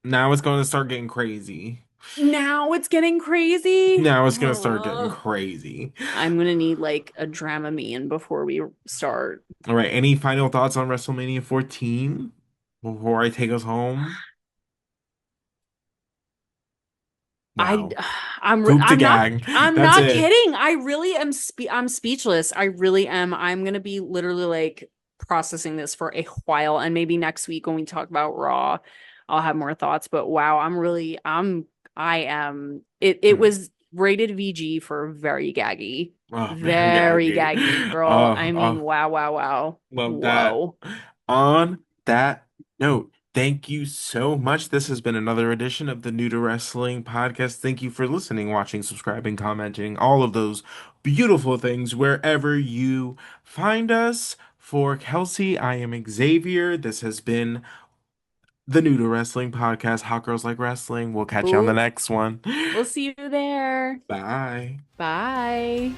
Now it's going to start getting crazy. now it's getting crazy. Now it's going to start getting Oh, crazy. I'm gonna need like a Dramamine before we start. All right, any final thoughts on WrestleMania 14 before I take us home? I Wow. I'm Poop to I'm not gang. I'm That's not it. kidding. I really am I'm speechless. I really am. I'm gonna be literally like processing this for a while, and maybe next week when we talk about Raw, I'll have more thoughts. But wow, I am it Hmm. was rated VG for very gaggy. Oh man, Very gaggy. gaggy, girl. Oh, I mean, oh, wow, wow, wow. love that. Whoa. On that note, thank you so much. This has been another edition of the New to Wrestling podcast. Thank you for listening, watching, subscribing, commenting, all of those beautiful things wherever you find us. For Kelsey, I am Xavier. This has been the New to Wrestling podcast. Hot Girls Like Wrestling. We'll catch you on the We'll next one. we'll see you there. Bye. Bye.